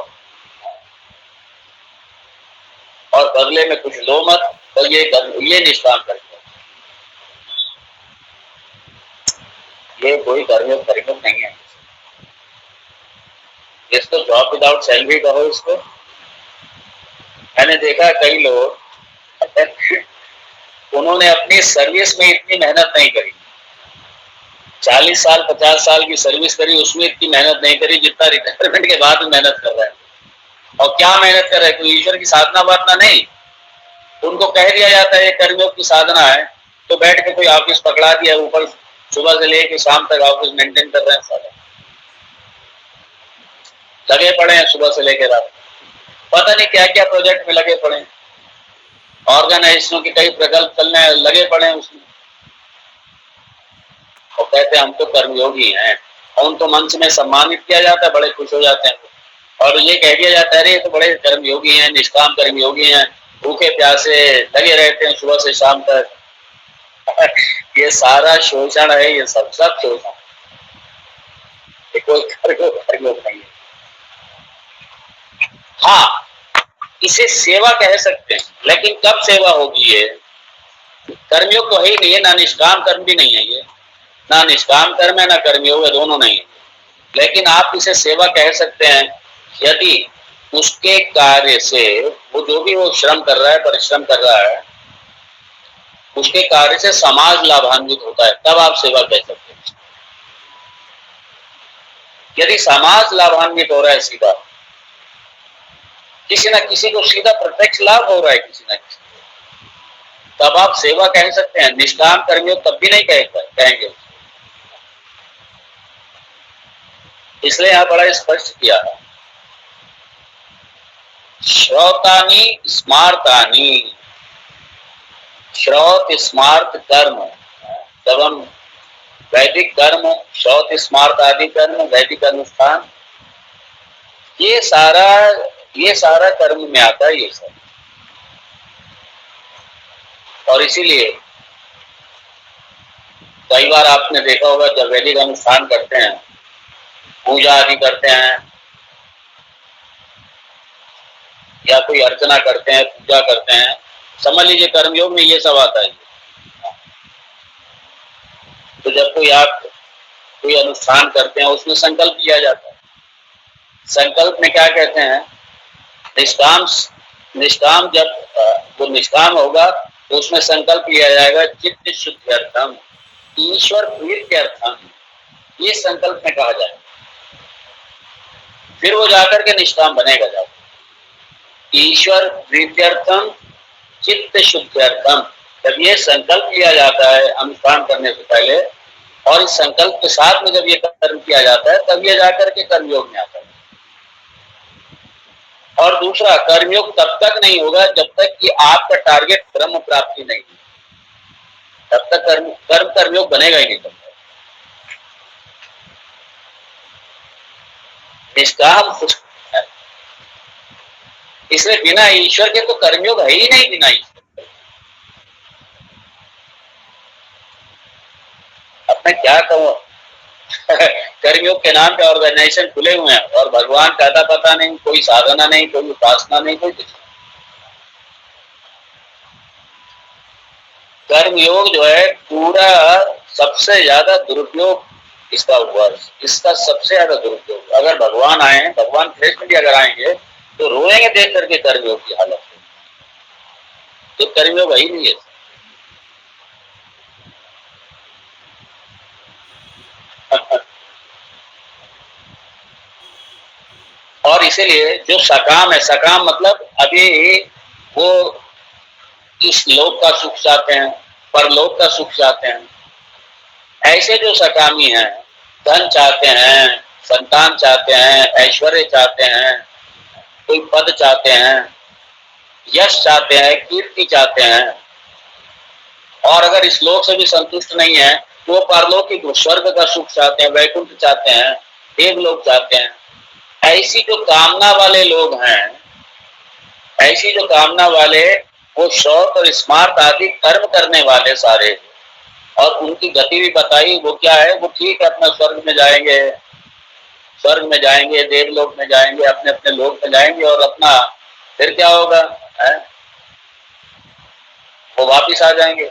और बदले में कुछ लो मत, और ये निष्काम करते। ये कोई कर्मयोग नहीं है। इसको जॉब विदाउट सैलरी कहो इसको। मैंने देखा कई लोग उन्होंने अपनी सर्विस में इतनी मेहनत नहीं करी, 40 साल 50 साल की सर्विस करी, उसमें इतनी मेहनत नहीं करी जितना रिटायरमेंट के बाद में मेहनत कर रहे हैं। और क्या मेहनत कर रहे हैं? कोई ईश्वर की साधना वाधना नहीं। उनको कह दिया जाता है ये कर्मयोग की साधना है, तो बैठ के कोई ऑफिस पकड़ा दिया ऊपर, सुबह से लेकर शाम तक ऑफिस मेंटेन कर रहे हैं सारे, लगे पड़े हैं सुबह से लेकर रात, पता नहीं क्या क्या प्रोजेक्ट में लगे पड़े हैं। ऑर्गेनाइजेशनों के कई प्रकल्प चलने हैं, लगे पड़े हैं उसमें, और कहते हैं हम तो कर्मयोगी हैं। और उनको मंच में सम्मानित किया जाता है, बड़े खुश हो जाते हैं और ये कह दिया जाता है अरे तो बड़े कर्मयोगी हैं, निष्काम कर्मयोगी हैं, भूखे प्यासे लगे रहते हैं सुबह से शाम तक। ये सारा शोषण है, ये सब शोषण, ये कोई कर्मयोग नहीं है। हाँ, इसे सेवा कह सकते हैं, लेकिन कब सेवा होगी? ये कर्मयोग तो है ही नहीं है, ना निष्काम कर्म भी नहीं है ये, ना निष्काम कर्म है ना कर्मयोग है, दोनों नहीं है। लेकिन आप इसे सेवा कह सकते हैं यदि उसके कार्य से वो जो भी वो श्रम कर रहा है, परिश्रम कर रहा है, उसके कार्य से समाज लाभान्वित होता है, तब आप सेवा कह सकते हैं। यदि समाज लाभान्वित हो रहा है, सीधा किसी न किसी को सीधा प्रत्यक्ष लाभ हो रहा है किसी न किसी, तब आप सेवा कह सकते हैं। निष्काम कर्मयोग तब भी नहीं कहेंगे। इसलिए यहां बड़ा स्पष्ट किया है, श्रौतानि स्मार्तानि, श्रौत स्मार्त कर्म। जब हम वैदिक कर्म, श्रौत स्मार्त आदि कर्म, वैदिक अनुष्ठान, ये सारा कर्म में आता है ये सब। और इसीलिए कई बार आपने देखा होगा जब वैदिक अनुष्ठान करते हैं, पूजा आदि करते हैं या कोई अर्चना करते हैं, पूजा करते हैं, समझ लीजिए कर्मयोग में ये सब आता है। तो जब कोई अनुष्ठान करते हैं उसमें संकल्प किया जाता है। संकल्प में क्या कहते हैं? निष्काम जब वो निष्काम होगा तो उसमें संकल्प लिया जाएगा चित्त शुद्ध्यर्थम, ईश्वर प्रीत्यर्थम, ये संकल्प में कहा जाएगा। फिर वो जाकर के निष्काम बनेगा। जाकर ईश्वर प्रीत्यर्थम चित्त शुद्ध्यर्थम, जब ये संकल्प लिया जाता है अनुष्ठान करने से पहले, और इस संकल्प के साथ में जब ये कर्म किया जाता है, तब ये जाकर के कर्मयोग में आता है। और दूसरा, कर्मयोग तब तक नहीं होगा जब तक कि आपका टारगेट ब्रह्म प्राप्ति नहीं है, तब तक कर्मयोग बनेगा ही नहीं। तब तक निष्काम सुख है। इसलिए बिना ईश्वर के तो कर्मयोग है ही नहीं। बिना ईश्वर अब मैं क्या कहूँ कर्मयोग के नाम पे ऑर्गेनाइजेशन खुले हुए हैं और भगवान का आता पता नहीं, कोई साधना नहीं, कोई उपासना नहीं, कोई कुछ। कर्मयोग जो है पूरा सबसे ज्यादा दुरुपयोग इसका हुआ, इसका सबसे ज्यादा दुरुपयोग। अगर भगवान आए, भगवान कृष्ण भी अगर आएंगे तो रोएंगे देख करके कर्मयोग की हालत, तो कर्मयोग वही नहीं है। और इसीलिए जो सकाम है, सकाम मतलब अभी वो इस लोक का सुख चाहते हैं, परलोक का सुख चाहते हैं। ऐसे जो सकामी हैं, धन चाहते हैं, संतान चाहते हैं, ऐश्वर्य चाहते हैं, कोई पद चाहते हैं, यश चाहते हैं, कीर्ति चाहते हैं, और अगर इस लोक से भी संतुष्ट नहीं है तो वो परलोक की स्वर्ग का सुख चाहते हैं, वैकुंठ चाहते हैं, देवलोक चाहते हैं। ऐसी जो कामना वाले लोग हैं, ऐसी जो कामना वाले, वो शौक और स्मार्ट आदि कर्म करने वाले सारे, और उनकी गति भी बताई, वो क्या है, वो ठीक है अपना स्वर्ग में जाएंगे, स्वर्ग में जाएंगे, देवलोक में जाएंगे, अपने अपने लोक में जाएंगे, और अपना फिर क्या होगा है? वो वापिस आ जाएंगे।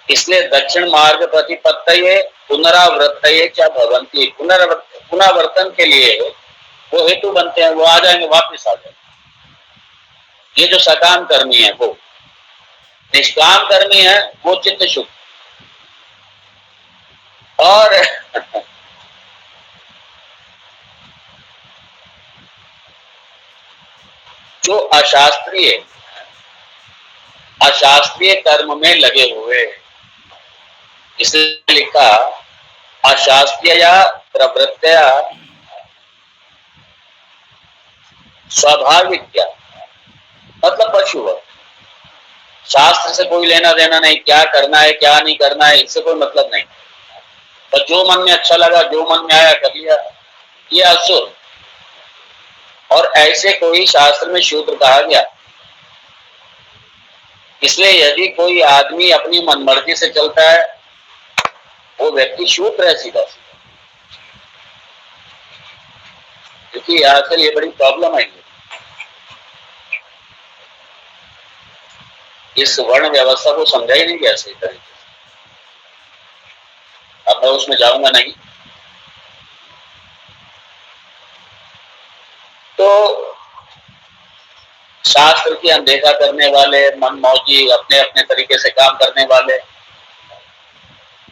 इसलिए दक्षिण मार्ग प्रतिपत्तये पुनरावृत्तये च भवन्ति, पुनरावर्तन के लिए वो हेतु बनते हैं, वो आ जाएंगे, वापिस आ जाएंगे। ये जो सकाम कर्मी है वो। निष्काम कर्मी है वो चित्त शुद्ध। और जो अशास्त्रीय कर्म में लगे हुए, इसलिए लिखा अशास्त्रीय प्रवृत्तया स्वाभाविक, क्या मतलब पशु है। शास्त्र से कोई लेना देना नहीं, क्या करना है क्या नहीं करना है, इससे कोई मतलब नहीं। पर जो मन में अच्छा लगा, जो मन में आया कर लिया, ये असुर। और ऐसे कोई शास्त्र में शूद्र कहा गया। इसलिए यदि कोई आदमी अपनी मनमर्जी से चलता है, वो व्यक्ति शूद्र है सीधा सीधा। क्योंकि आजकल ये बड़ी प्रॉब्लम है, इस वर्ण व्यवस्था को समझा ही नहीं गया सही तरीके से। अब मैं उसमें जाऊंगा नहीं। तो शास्त्र की अनदेखा करने वाले, मनमौजी अपने अपने तरीके से काम करने वाले,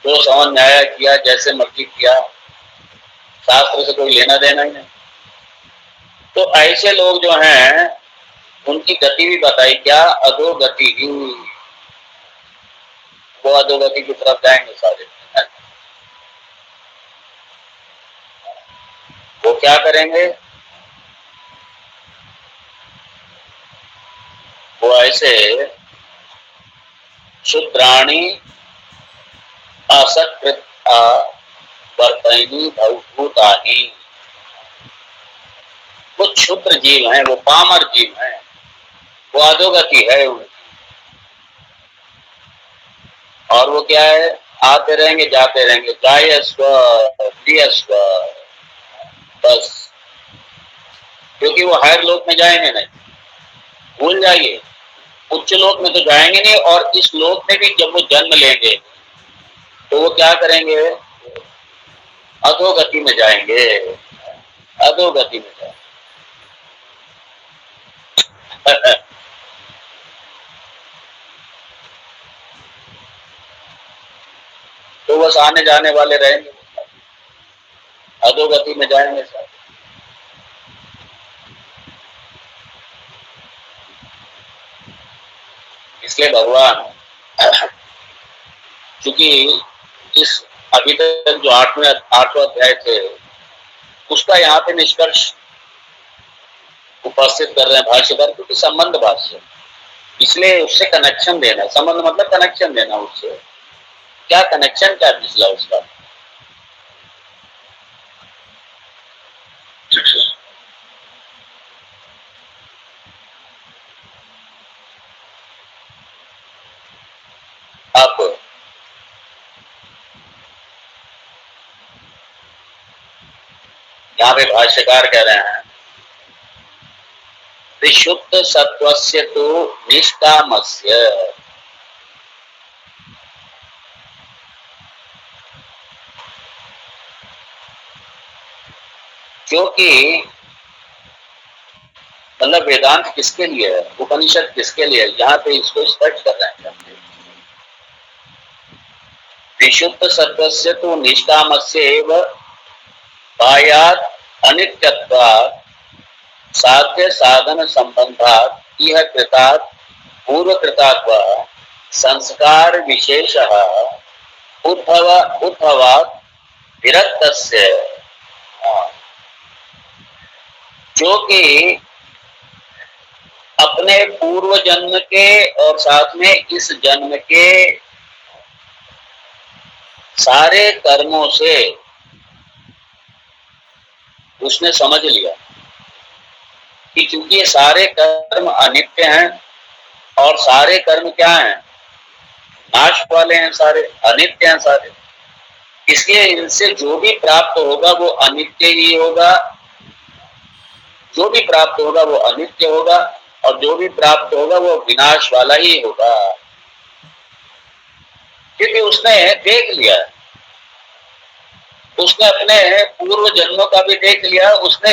जो समझ में आया किया, जैसे मर्जी किया, शास्त्र से कोई लेना देना ही नहीं। तो ऐसे लोग जो हैं, उनकी गति भी बताई, क्या अधोगति ही, वो अधोगति की तरफ जाएंगे सारे। वो क्या करेंगे, वो ऐसे शुद्राणी असकृत वर्तनी भूतानी, वो क्षुद्र जीव हैं, वो पामर जीव हैं, वो अधोगति है उनकी। और वो क्या है, आते रहेंगे जाते रहेंगे, जायस्व प्रियस्व, बस। क्योंकि वो हायर लोक में जाएंगे नहीं, भूल जाइए, उच्च लोक में तो जाएंगे नहीं। और इस लोक में भी जब वो जन्म लेंगे तो वो क्या करेंगे, अधोगति में जाएंगे, अधोगति में जाएंगे। तो बस आने जाने वाले रहेंगे, अधोगति में जाएंगे सब। इसलिए भगवान, क्योंकि इस अभी तक जो आठवां 8वां अध्याय थे, उसका यहाँ पे निष्कर्ष उपस्थित कर रहे हैं भाष्यकार, क्योंकि संबंध भाष्य, इसलिए उससे कनेक्शन देना। संबंध मतलब कनेक्शन देना उससे। क्या कनेक्शन, क्या पिछला उसका। आप यहाँ पे भाष्यकार कह रहे हैं विशुद्ध सत्वस्य तो निष्कामस्य, क्योंकि मतलब वेदांत किसके लिए है, उपनिषद किसके लिए है, यहाँ पे इसको स्पष्ट कर रहे हैं। विशुद्ध सत्वस्य तो निष्कामस्य एव बाह्यात् अनित्यत्वात् साध्य साधन संबंधात् इह कृतात् पूर्व कृतात् वा संस्कार विशेषः उद्भवात् विरक्तस्य, जो कि अपने पूर्व जन्म के और साथ में इस जन्म के सारे कर्मों से उसने समझ लिया कि क्योंकि ये सारे कर्म अनित्य हैं और सारे कर्म क्या हैं, नाश वाले हैं, सारे अनित्य हैं सारे, इसलिए इनसे जो भी प्राप्त होगा वो अनित्य ही होगा, जो भी प्राप्त होगा वो अनित्य होगा, और जो भी प्राप्त होगा वो विनाश वाला ही होगा, क्योंकि उसने देख लिया, उसने अपने पूर्व जन्मों का भी देख लिया, उसने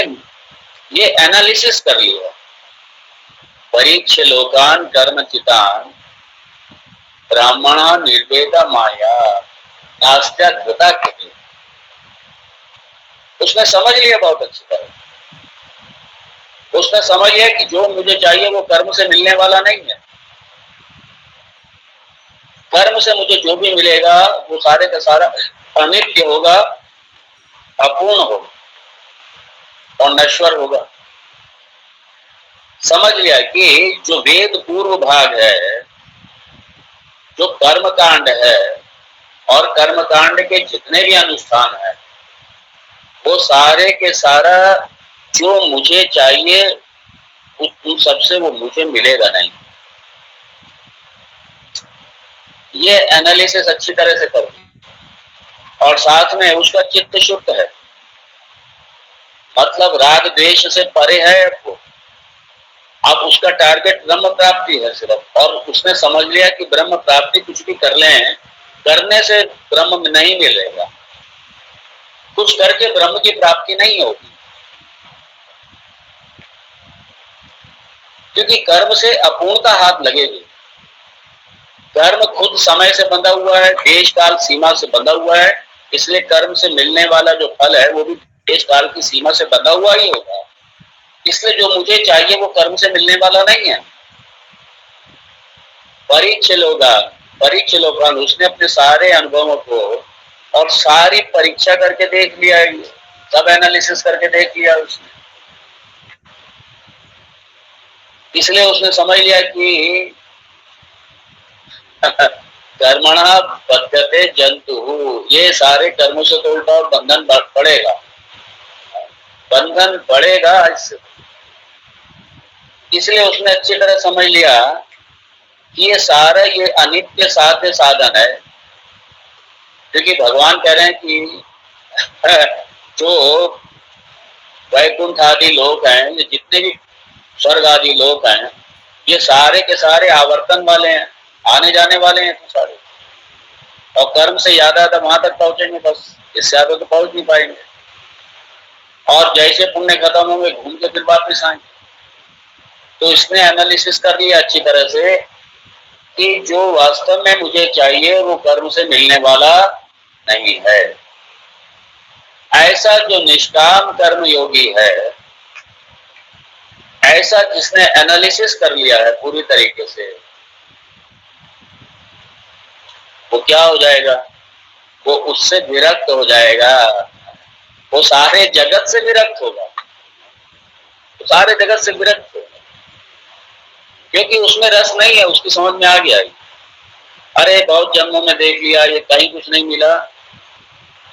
ये एनालिसिस कर लिया। परीक्ष लोकान कर्मचितान ब्राह्मणा निर्वेदा माया नास्त्या कृता कृति, उसने समझ लिया बहुत अच्छी तरह। उसने समझ लिया कि जो मुझे चाहिए वो कर्म से मिलने वाला नहीं है, कर्म से मुझे जो भी मिलेगा वो सारे का सारा अनित्य होगा, अपूर्ण होगा और नश्वर होगा। समझ लिया कि जो वेद पूर्व भाग है, जो कर्म कांड है और कर्म कांड के जितने भी अनुष्ठान है, वो सारे के सारा जो मुझे चाहिए उन सबसे वो मुझे मिलेगा नहीं। ये एनालिसिस अच्छी तरह से कर दी, और साथ में उसका चित्त शुद्ध है, मतलब राग द्वेष से परे है वो। अब उसका टारगेट ब्रह्म प्राप्ति है सिर्फ, और उसने समझ लिया कि ब्रह्म प्राप्ति कुछ भी कर लें, करने से ब्रह्म नहीं मिलेगा, कुछ करके ब्रह्म की प्राप्ति नहीं होगी, क्योंकि कर्म से अपूर्णता हाथ लगेगी। कर्म खुद समय से बंधा हुआ है, देश काल सीमा से बंधा हुआ है, इसलिए कर्म से मिलने वाला जो फल है वो भी देश काल की सीमा से बंधा हुआ ही होगा, इसलिए जो मुझे चाहिए वो कर्म से मिलने वाला नहीं है। परीक्ष लोगान उसने अपने सारे अनुभवों को और सारी परीक्षा करके देख लिया है, सब एनालिसिस करके देख लिया उसने, इसलिए उसने समझ लिया कि कर्मणा बद्धते जंतु, ये सारे कर्मों से तो उल्टा और बंधन पड़ेगा, बंधन पड़ेगा इससे। इसलिए उसने अच्छी तरह समझ लिया कि ये सारा ये अनित्य साध्य साधन है, क्योंकि भगवान कह रहे हैं कि जो वैकुंठ आदि लोग हैं, ये जितने भी स्वर्ग आदि लोग हैं, ये सारे के सारे आवर्तन वाले हैं, आने जाने वाले हैं तो सारे, और कर्म से ज्यादा वहां तक पहुंचेंगे, बस इससे ज्यादा तो पहुंच नहीं पाएंगे, और जैसे पुण्य खत्म होंगे घूम के फिर वापिस आएंगे। तो इसने एनालिसिस कर लिया अच्छी तरह से कि जो वास्तव में मुझे चाहिए वो कर्म से मिलने वाला नहीं है। ऐसा जो निष्काम कर्म योगी है, ऐसा जिसने एनालिसिस कर लिया है पूरी तरीके से, वो क्या हो जाएगा, वो उससे विरक्त हो जाएगा, वो सारे जगत से विरक्त होगा, सारे जगत से विरक्त हो, क्योंकि उसमें रस नहीं है। उसकी समझ में आ गया, अरे बहुत जन्मों में देख लिया, ये कहीं कुछ नहीं मिला।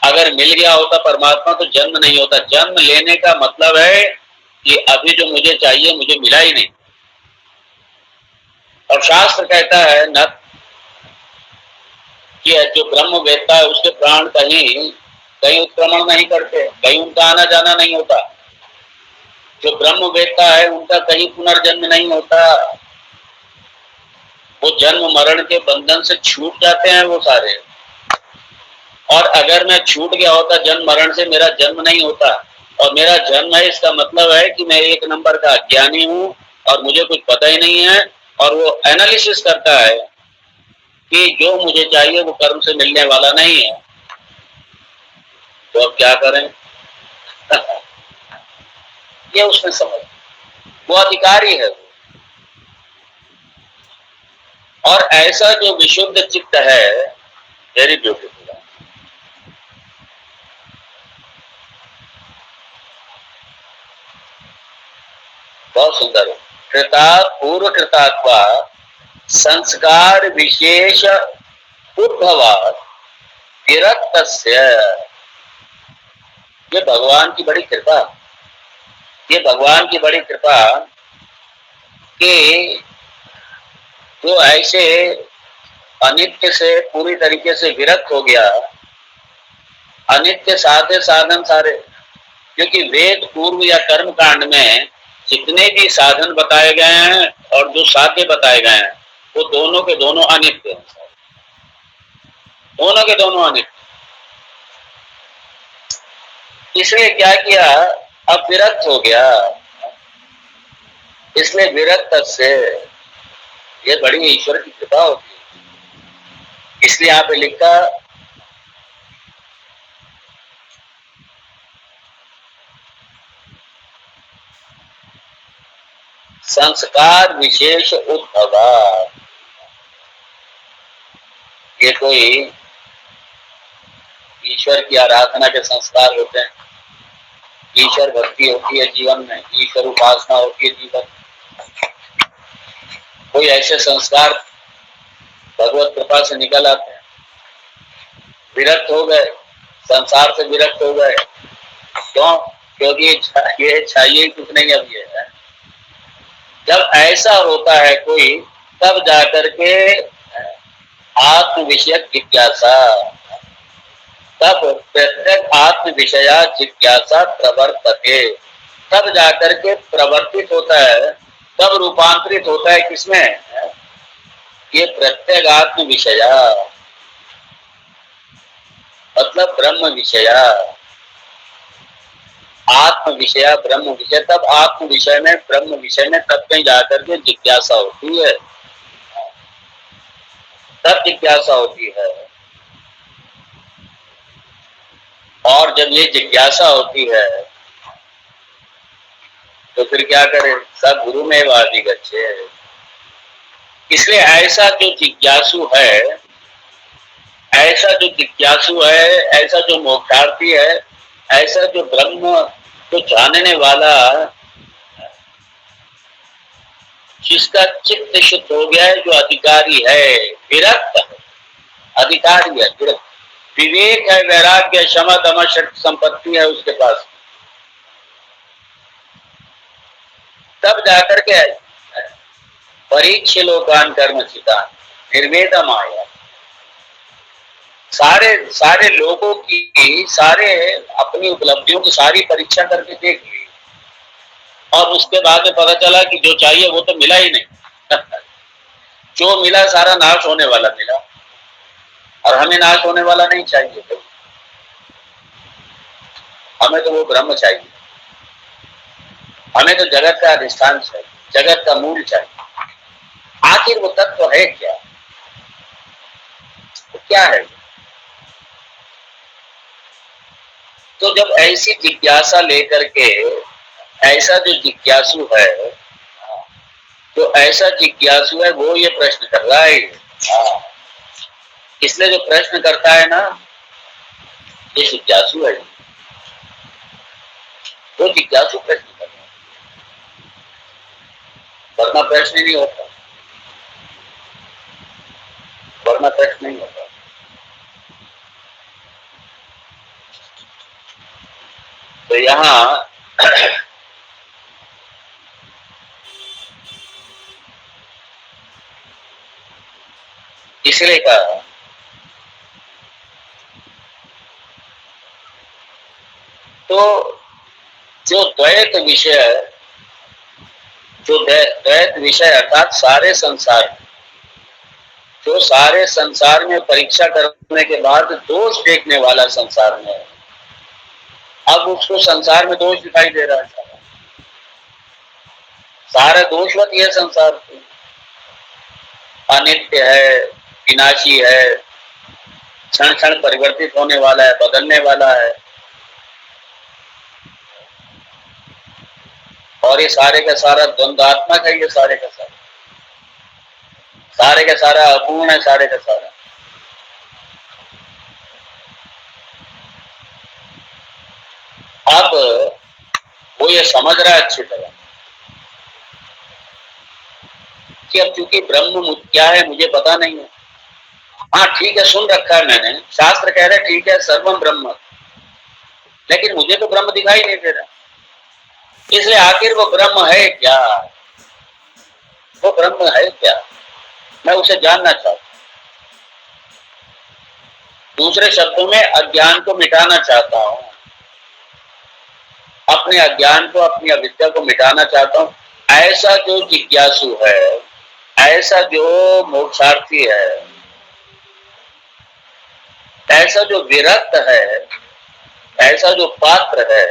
अगर मिल गया होता परमात्मा तो जन्म नहीं होता। जन्म लेने का मतलब है कि अभी जो मुझे चाहिए मुझे मिला ही नहीं। और शास्त्र कहता है न कि जो ब्रह्म वेत्ता है उसके प्राण कहीं कहीं उत्क्रमण नहीं करते, कहीं उनका आना जाना नहीं होता। जो ब्रह्म वेत्ता है उनका कहीं पुनर्जन्म नहीं होता। वो जन्म मरण के बंधन से छूट जाते हैं वो सारे। और अगर मैं छूट गया होता जन्म मरण से, मेरा जन्म नहीं होता। और मेरा जन्म है इसका मतलब है कि मैं एक नंबर का अज्ञानी हूं और मुझे कुछ पता ही नहीं है। और वो एनालिसिस करता है कि जो मुझे चाहिए वो कर्म से मिलने वाला नहीं है, तो अब क्या करें। ये उसमें समझ, वो अधिकारी है वो। और ऐसा जो विशुद्ध चित्त है, वेरी ब्यूटीफुल, बहुत सुंदर है। कृता पूर्व कृतात्वा संस्कार विशेष उद्भवा विरक्तस्य। ये भगवान की बड़ी कृपा, ये भगवान की बड़ी कृपा कि जो ऐसे अनित्य से पूरी तरीके से विरक्त हो गया। अनित्य साधे साधन सारे, क्योंकि वेद पूर्व या कर्म कांड में जितने भी साधन बताए गए हैं और जो साध्य बताए गए हैं वो दोनों के दोनों अनित्य हैं, दोनों के दोनों अनित्य। इसलिए क्या किया, अब विरक्त हो गया। इसलिए विरक्त से, ये बड़ी ईश्वर की कृपा होती है। इसलिए यहाँ पे लिखा संस्कार विशेष उद्भवा। ये कोई ईश्वर की आराधना के संस्कार होते हैं, ईश्वर भक्ति होती है जीवन में, ईश्वर उपासना होती है जीवन। कोई ऐसे संस्कार भगवत कृपा से निकल आते हैं। विरक्त हो गए, संसार से विरक्त हो गए। क्यों? क्योंकि ये चाहिए कुछ नहीं अब ये है। जब ऐसा होता है कोई, तब जाकर के आत्म विषयक जिज्ञासा, तब प्रत्येक आत्म विषया जिज्ञासा प्रवर्तते, तब जाकर के प्रवर्तित होता है, तब रूपांतरित होता है किसमें, ये प्रत्येक आत्म विषया मतलब ब्रह्म विषया, आत्म विषया ब्रह्म विषय। तब आत्म विषय में, ब्रह्म विषय में तब कहीं जाकर के जिज्ञासा होती है, तब जिज्ञासा होती है। और जब ये जिज्ञासा होती है तो फिर क्या करे, सब गुरु में वादिगच्छे। इसलिए ऐसा जो जिज्ञासु है, ऐसा जो जिज्ञासु है, ऐसा जो मोक्षार्थी है, ऐसा जो ब्रह्म को जानने वाला, जिसका चित्त शुद्ध हो गया है, जो अधिकारी है, विरक्त अधिकारी है, विरक्त, विवेक है, वैराग्य, क्षमा दमा शक्ति संपत्ति है उसके पास, तब जाकर के परीक्ष लोकान कर्म चिता निर्वेदम आया। सारे सारे लोगों की, सारे अपनी उपलब्धियों की सारी परीक्षा करके देख ली और उसके बाद में पता चला कि जो चाहिए वो तो मिला ही नहीं। जो मिला सारा नाश होने वाला मिला, और हमें नाश होने वाला नहीं चाहिए। तो हमें तो वो ब्रह्म चाहिए, हमें तो जगत का अधिष्ठान चाहिए, जगत का मूल चाहिए। आखिर वो तत्व है क्या, तो क्या है? तो जब ऐसी जिज्ञासा लेकर के, ऐसा जो जिज्ञासु है, तो ऐसा जिज्ञासु है वो ये प्रश्न कर रहा है। इसलिए जो प्रश्न करता है ना, ये जिज्ञासु है, वो जिज्ञासु प्रश्न कर रहा है। वरना प्रश्न ही नहीं होता, वरना प्रश्न नहीं होता। तो यहाँ इसलिए कहा तो जो द्वैत विषय, जो द्वैत विषय अर्थात सारे संसार, जो सारे संसार में परीक्षा करने के बाद दोष देखने वाला संसार में, अब उसको संसार में दोष दिखाई दे रहा है। सारा दोषवत यह संसार अनित्य है, विनाशी है, क्षण क्षण परिवर्तित होने वाला है, बदलने वाला है, और ये सारे का सारा द्वंद्वात्मक है। ये सारे का सारा अपूर्ण है, सारे का सारा। अब वो ये समझ रहा है अच्छी तरह कि अब चूंकि ब्रह्म क्या है मुझे पता नहीं है। हाँ ठीक है, सुन रखा है मैंने, शास्त्र कह रहे ठीक है सर्वम ब्रह्म, लेकिन मुझे तो ब्रह्म दिखाई नहीं दे रहा। इसलिए आखिर वो ब्रह्म है क्या, वो ब्रह्म है क्या, मैं उसे जानना चाहता हूं। दूसरे शब्दों में अज्ञान को मिटाना चाहता हूं, अपने अज्ञान को, अपनी अविद्या को मिटाना चाहता हूं। ऐसा जो जिज्ञासु है, ऐसा जो मोक्षार्थी है, ऐसा जो विरक्त है, ऐसा जो पात्र है,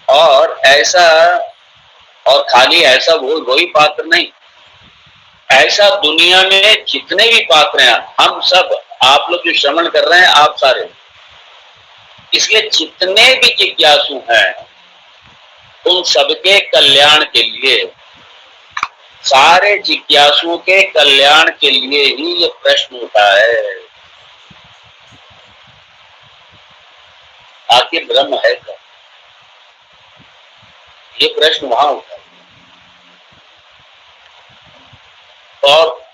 और ऐसा, और खाली ऐसा वही पात्र नहीं, ऐसा दुनिया में जितने भी पात्र हैं, हम सब, आप लोग जो श्रवण कर रहे हैं आप सारे, इसलिए जितने भी जिज्ञासु हैं उन सबके कल्याण के लिए, सारे जिज्ञासुओं के कल्याण के लिए ही ये प्रश्न उठा है, आखिर ब्रह्म है क्या। ये प्रश्न वहां उठा, और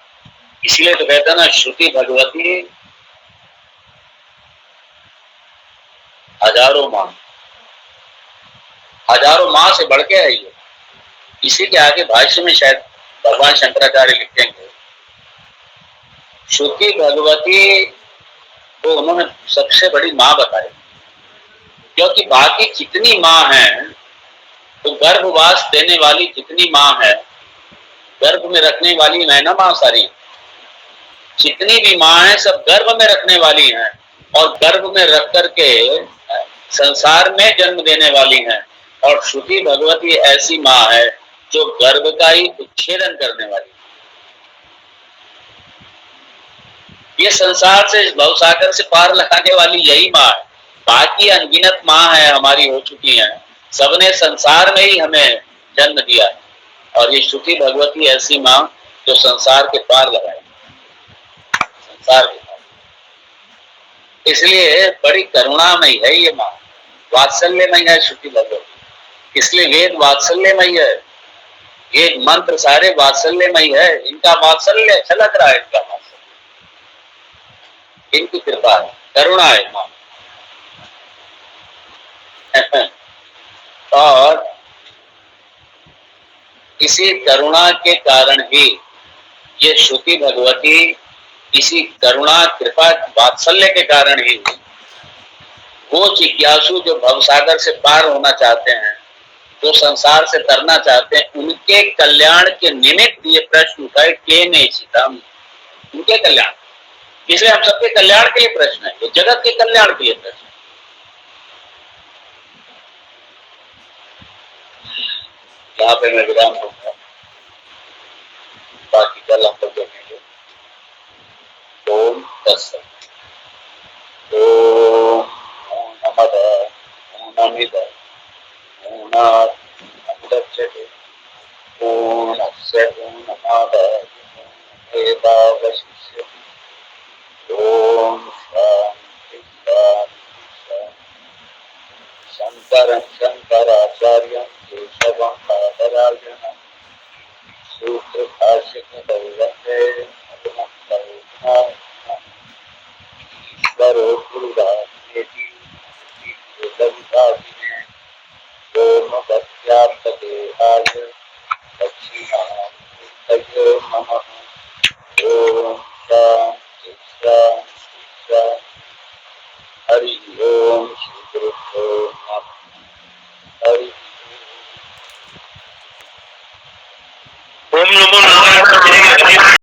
इसलिए तो कहते हैं ना, श्रुति भगवती हजारों माह से बढ़ के है ये। इसी के आगे भाष्य में शायद भगवान शंकराचार्य लिखेंगे, श्रुति भगवती को उन्होंने सबसे बड़ी माँ बताई, क्योंकि बाकी जितनी माँ हैं, तो गर्भवास देने वाली जितनी माँ है, गर्भ में रखने वाली है ना माँ, सारी जितनी भी माँ है सब गर्भ में रखने वाली हैं, और गर्भ में रख करके संसार में जन्म देने वाली हैं। और श्रुति भगवती ऐसी माँ है जो गर्भ का ही उच्छेदन करने वाली है। ये संसार से, भवसागर से पार लगाने वाली यही माँ है। बाकी अनगिनत माँ है हमारी हो चुकी हैं, सबने संसार में ही हमें जन्म दिया, और ये श्रुति भगवती ऐसी माँ जो संसार के पार लगाए, संसार के पार। इसलिए बड़ी करुणामयी है ये माँ, वात्सल्यमयी है श्रुति भगवती, इसलिए वेद वात्सल्यमयी है, वेद मंत्र सारे वात्सल्यमयी है। इनका वात्सल्य छलक रहा है, इनका वात्सल्य, इनकी कृपा है, करुणा है माँ। और इसी करुणा के कारण ही ये श्रुति भगवती, इसी करुणा कृपा वात्सल्य के कारण ही वो जिज्ञासु जो भवसागर से पार होना चाहते हैं, जो संसार से तरना चाहते हैं, उनके कल्याण के निमित्त ये प्रश्न उठाए के नहीं सीतम, उनके कल्याण। इसलिए हम सबके कल्याण के लिए प्रश्न है, ये जगत के कल्याण के लिए प्रश्न। यहाँ पे मैं विराम दूंगा, बाकी कल हम लोग देखेंगे। ओम तत्सत। ओम नमः पूर्णमिदं पूर्णात् पूर्णमुदच्यते पूर्णस्य पूर्णमादाय पूर्णमेवावशिष्यते। ओम शांति शांति शांति। शंकर और